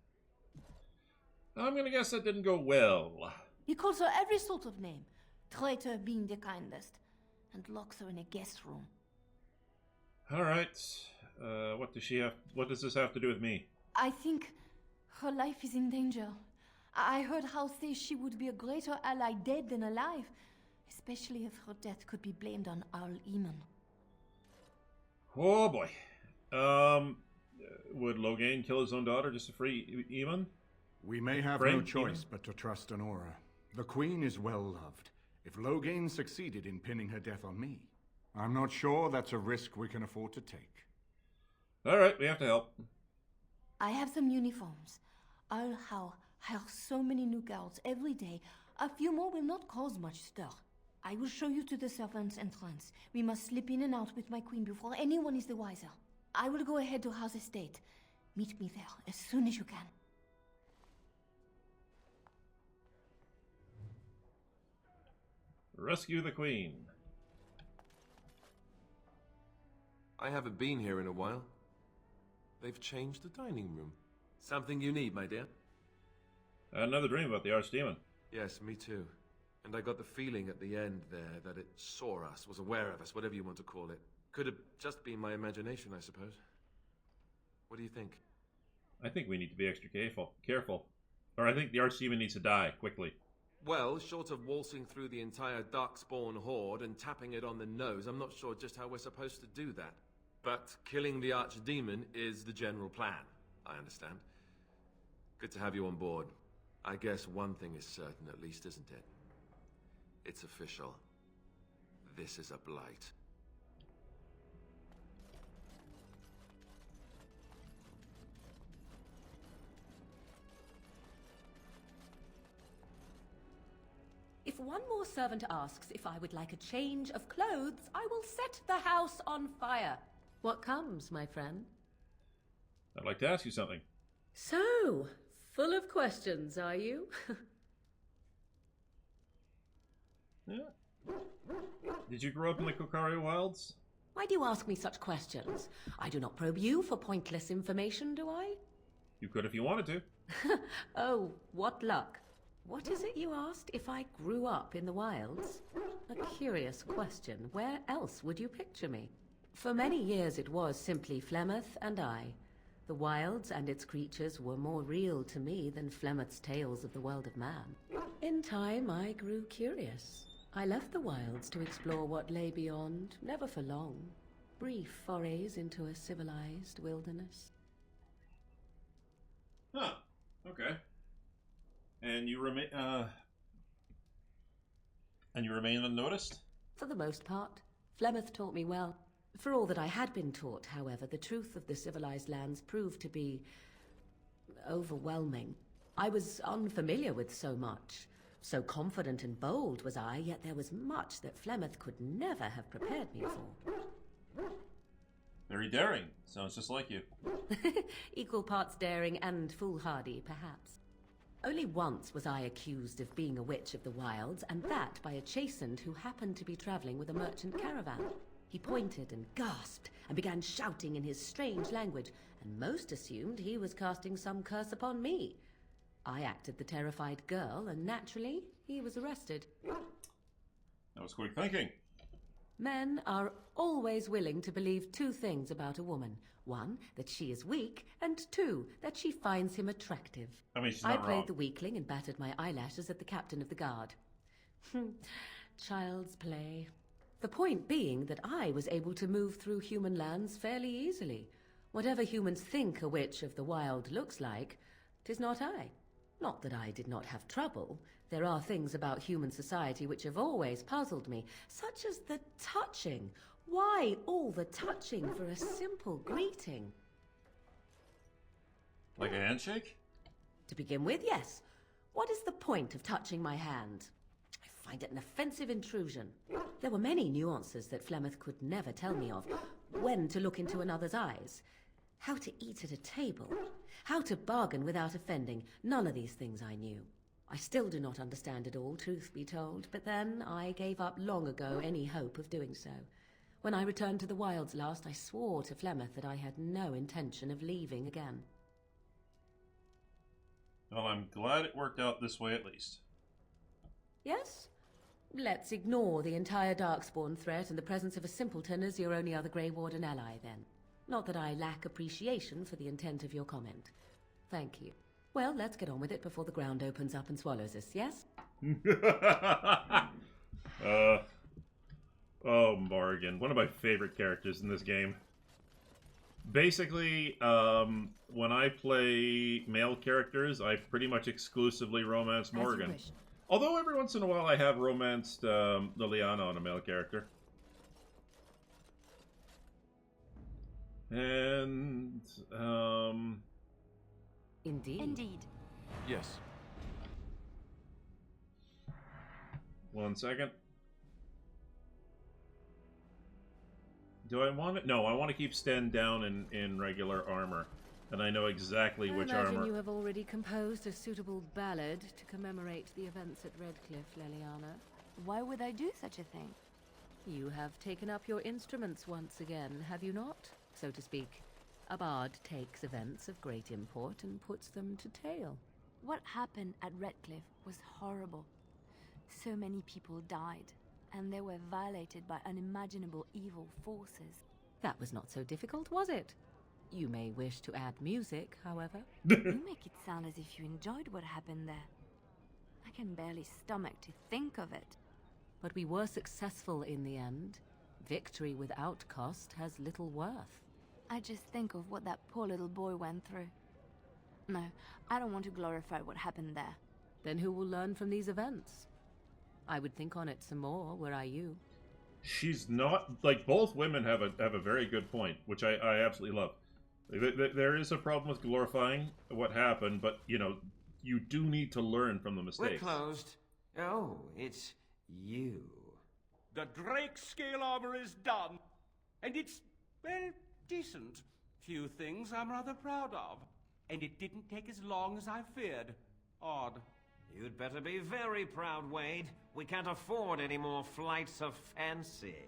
I'm gonna guess that didn't go well. He calls her every sort of name, traitor being the kindest, and locks her in a guest room. Alright. What does this have to do with me? I think her life is in danger. I heard Hal say she would be a greater ally dead than alive, especially if her death could be blamed on Arl Eamon. Oh boy. Would Loghain kill his own daughter just to free Eamon? We may have no choice but to trust Enora. The Queen is well loved. If Loghain succeeded in pinning her death on me, I'm not sure that's a risk we can afford to take. Alright, we have to help. I have some uniforms. I'll hire so many new guards every day. A few more will not cause much stir. I will show you to the servants' entrance. We must slip in and out with my queen before anyone is the wiser. I will go ahead to House Estate. Meet me there as soon as you can. Rescue the Queen. I haven't been here in a while. They've changed the dining room. Something you need, my dear? I had another dream about the Archdemon. Yes, me too. And I got the feeling at the end there that it saw us, was aware of us, whatever you want to call it. Could have just been my imagination, I suppose. What do you think? I think we need to be extra careful. Or I think the Archdemon needs to die, quickly. Well, short of waltzing through the entire Darkspawn horde and tapping it on the nose, I'm not sure just how we're supposed to do that. But killing the Archdemon is the general plan, I understand. Good to have you on board. I guess one thing is certain at least, isn't it? It's official. This is a blight. If one more servant asks if I would like a change of clothes, I will set the house on fire. What comes, my friend? I'd like to ask you something. So, full of questions, are you? Yeah. Did you grow up in the Kokaria Wilds? Why do you ask me such questions? I do not probe you for pointless information, do I? You could if you wanted to. Oh, what luck. What is it you asked if I grew up in the wilds? A curious question. Where else would you picture me? For many years it was simply Flemeth and I. The wilds and its creatures were more real to me than Flemeth's tales of the world of man. In time I grew curious. I left the wilds to explore what lay beyond, never for long. Brief forays into a civilized wilderness. Huh. Okay. And you remain unnoticed? For the most part. Flemeth taught me well. For all that I had been taught, however, the truth of the civilized lands proved to be overwhelming. I was unfamiliar with so much. So confident and bold was I, yet there was much that Flemeth could never have prepared me for. Very daring. Sounds just like you. Equal parts daring and foolhardy, perhaps. Only once was I accused of being a witch of the wilds, and that by a chastened who happened to be traveling with a merchant caravan. He pointed and gasped and began shouting in his strange language, and most assumed he was casting some curse upon me. I acted the terrified girl, and naturally, he was arrested. That was quick thinking. Men are always willing to believe two things about a woman. One, that she is weak, and two, that she finds him attractive. I mean, she's I not played wrong. the weakling and battered my eyelashes at the captain of the guard. Child's play. The point being that I was able to move through human lands fairly easily. Whatever humans think a witch of the wild looks like, 'tis not I. Not that I did not have trouble. There are things about human society which have always puzzled me, such as the touching. Why all the touching for a simple greeting? Like a handshake? To begin with, yes. What is the point of touching my hand? I find it an offensive intrusion. There were many nuances that Flemeth could never tell me of. When to look into another's eyes. How to eat at a table. How to bargain without offending. None of these things I knew. I still do not understand it all, truth be told, but then I gave up long ago any hope of doing so. When I returned to the wilds last, I swore to Flemeth that I had no intention of leaving again. Well, I'm glad it worked out this way at least. Yes? Let's ignore the entire Darkspawn threat and the presence of a simpleton as your only other Grey Warden ally, then. Not that I lack appreciation for the intent of your comment. Thank you. Well, let's get on with it before the ground opens up and swallows us, yes? Oh, Morgan. One of my favorite characters in this game. Basically, when I play male characters, I pretty much exclusively romance Morgan. Although every once in a while I have romanced Liliana on a male character. And, Indeed. Indeed. Yes. 1 second. Do I want it? No, I want to keep Sten down in regular armor. And I know exactly which I imagine armor. you have already composed a suitable ballad to commemorate the events at Redcliffe, Leliana. Why would I do such a thing? You have taken up your instruments once again, have you not? So to speak. A bard takes events of great import and puts them to tale. What happened at Redcliffe was horrible. So many people died, and they were violated by unimaginable evil forces. That was not so difficult, was it? You may wish to add music, however. You make it sound as if you enjoyed what happened there. I can barely stomach to think of it. But we were successful in the end. Victory without cost has little worth. I just think of what that poor little boy went through. No, I don't want to glorify what happened there. Then who will learn from these events? I would think on it some more, were I you. She's not like both women have a very good point, which I absolutely love. There is a problem with glorifying what happened, but you know, you do need to learn from the mistakes. We're closed. Oh, it's you. The Drake scale armor is done. And it's, well, decent. Few things I'm rather proud of. And it didn't take as long as I feared. Odd. You'd better be very proud, Wade. We can't afford any more flights of fancy.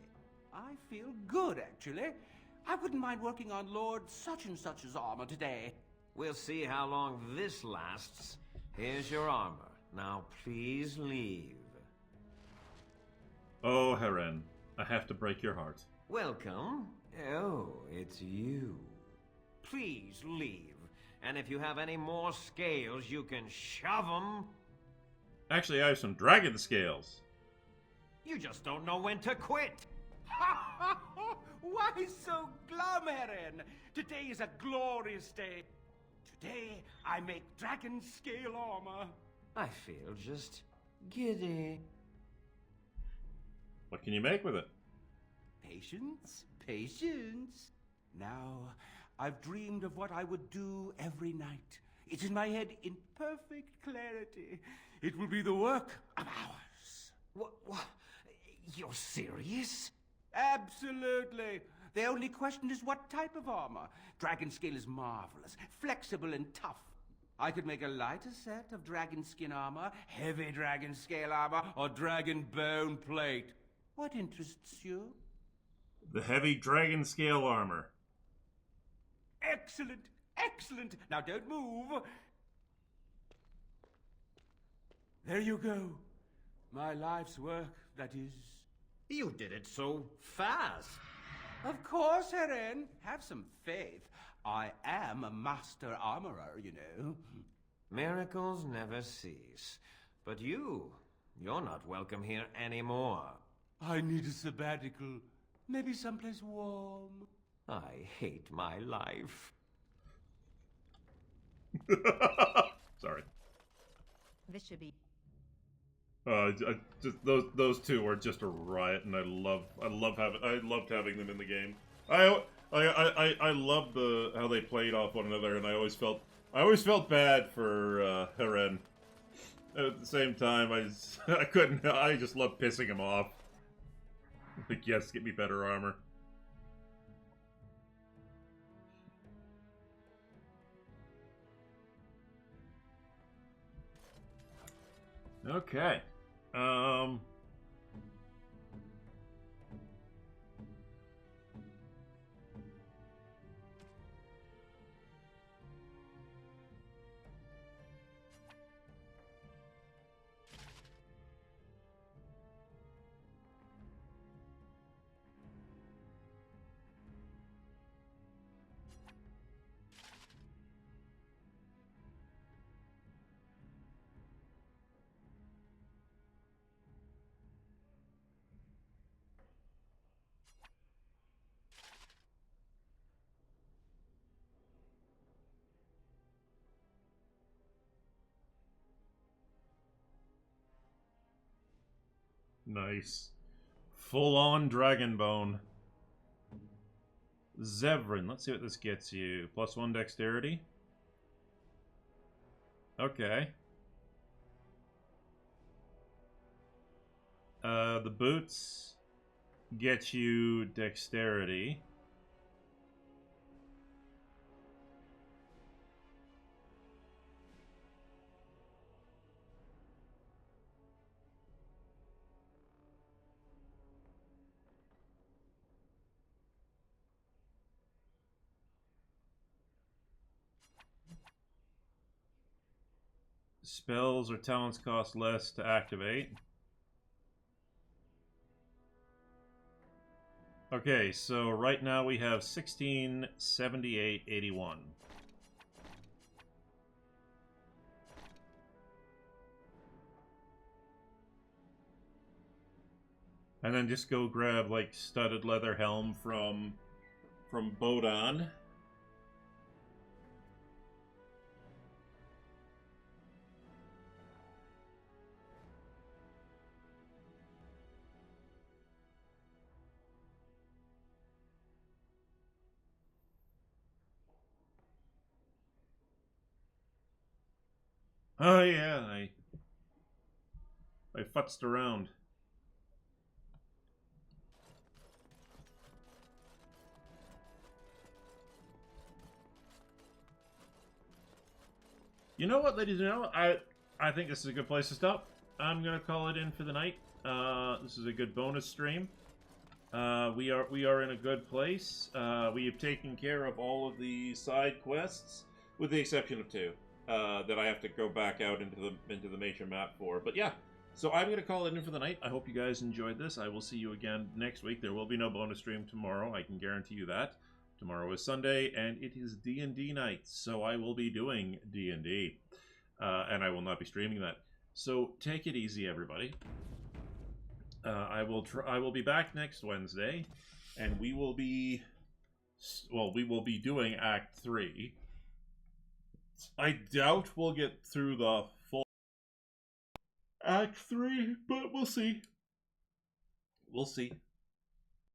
I feel good, actually. I wouldn't mind working on Lord such-and-such's armor today. We'll see how long this lasts. Here's your armor. Now please leave. Oh, Heren, I have to break your heart. Welcome. Oh, it's you. Please leave. And if you have any more scales, you can shove them. Actually, I have some dragon scales. You just don't know when to quit. Why so glum, Eren? Today is a glorious day. Today, I make dragon scale armor. I feel just giddy. What can you make with it? Patience, patience. Now, I've dreamed of what I would do every night. It's in my head in perfect clarity. It will be the work of hours. What? You're serious? Absolutely. The only question is what type of armor. Dragon scale is marvelous, flexible and tough. I could make a lighter set of dragon skin armor, heavy dragon scale armor, or dragon bone plate. What interests you? The heavy dragon scale armor. Excellent, excellent. Now don't move. There you go. My life's work, that is. You did it so fast. Of course, Heren. Have some faith. I am a master armorer, you know. Miracles never cease. But you're not welcome here anymore. I need a sabbatical. Maybe someplace warm. I hate my life. Sorry. This should be. Just those two are just a riot, and I loved having them in the game. I love how they played off one another, and I always felt bad for Heren. At the same time, I just love pissing him off. Like, yes, get me better armor. Okay. Nice. Full-on Dragonbone. Zevran, let's see what this gets you. +1 dexterity. Okay. The boots get you dexterity. Spells or talents cost less to activate. Okay, so right now we have 16, 78, 81. And then just go grab like studded leather helm from Bodan. Oh yeah, I futzed around. You know what, ladies and gentlemen? I think this is a good place to stop. I'm gonna call it in for the night. This is a good bonus stream. We are in a good place. We have taken care of all of the side quests, with the exception of 2. That I have to go back out into the major map for. But yeah, so I'm going to call it in for the night. I hope you guys enjoyed this. I will see you again next week. There will be no bonus stream tomorrow. I can guarantee you that. Tomorrow is Sunday, and it is D&D night, so I will be doing D&D. And I will not be streaming that. So take it easy, everybody. I will be back next Wednesday, and we will be doing Act 3. I doubt we'll get through the full Act 3, but we'll see. We'll see.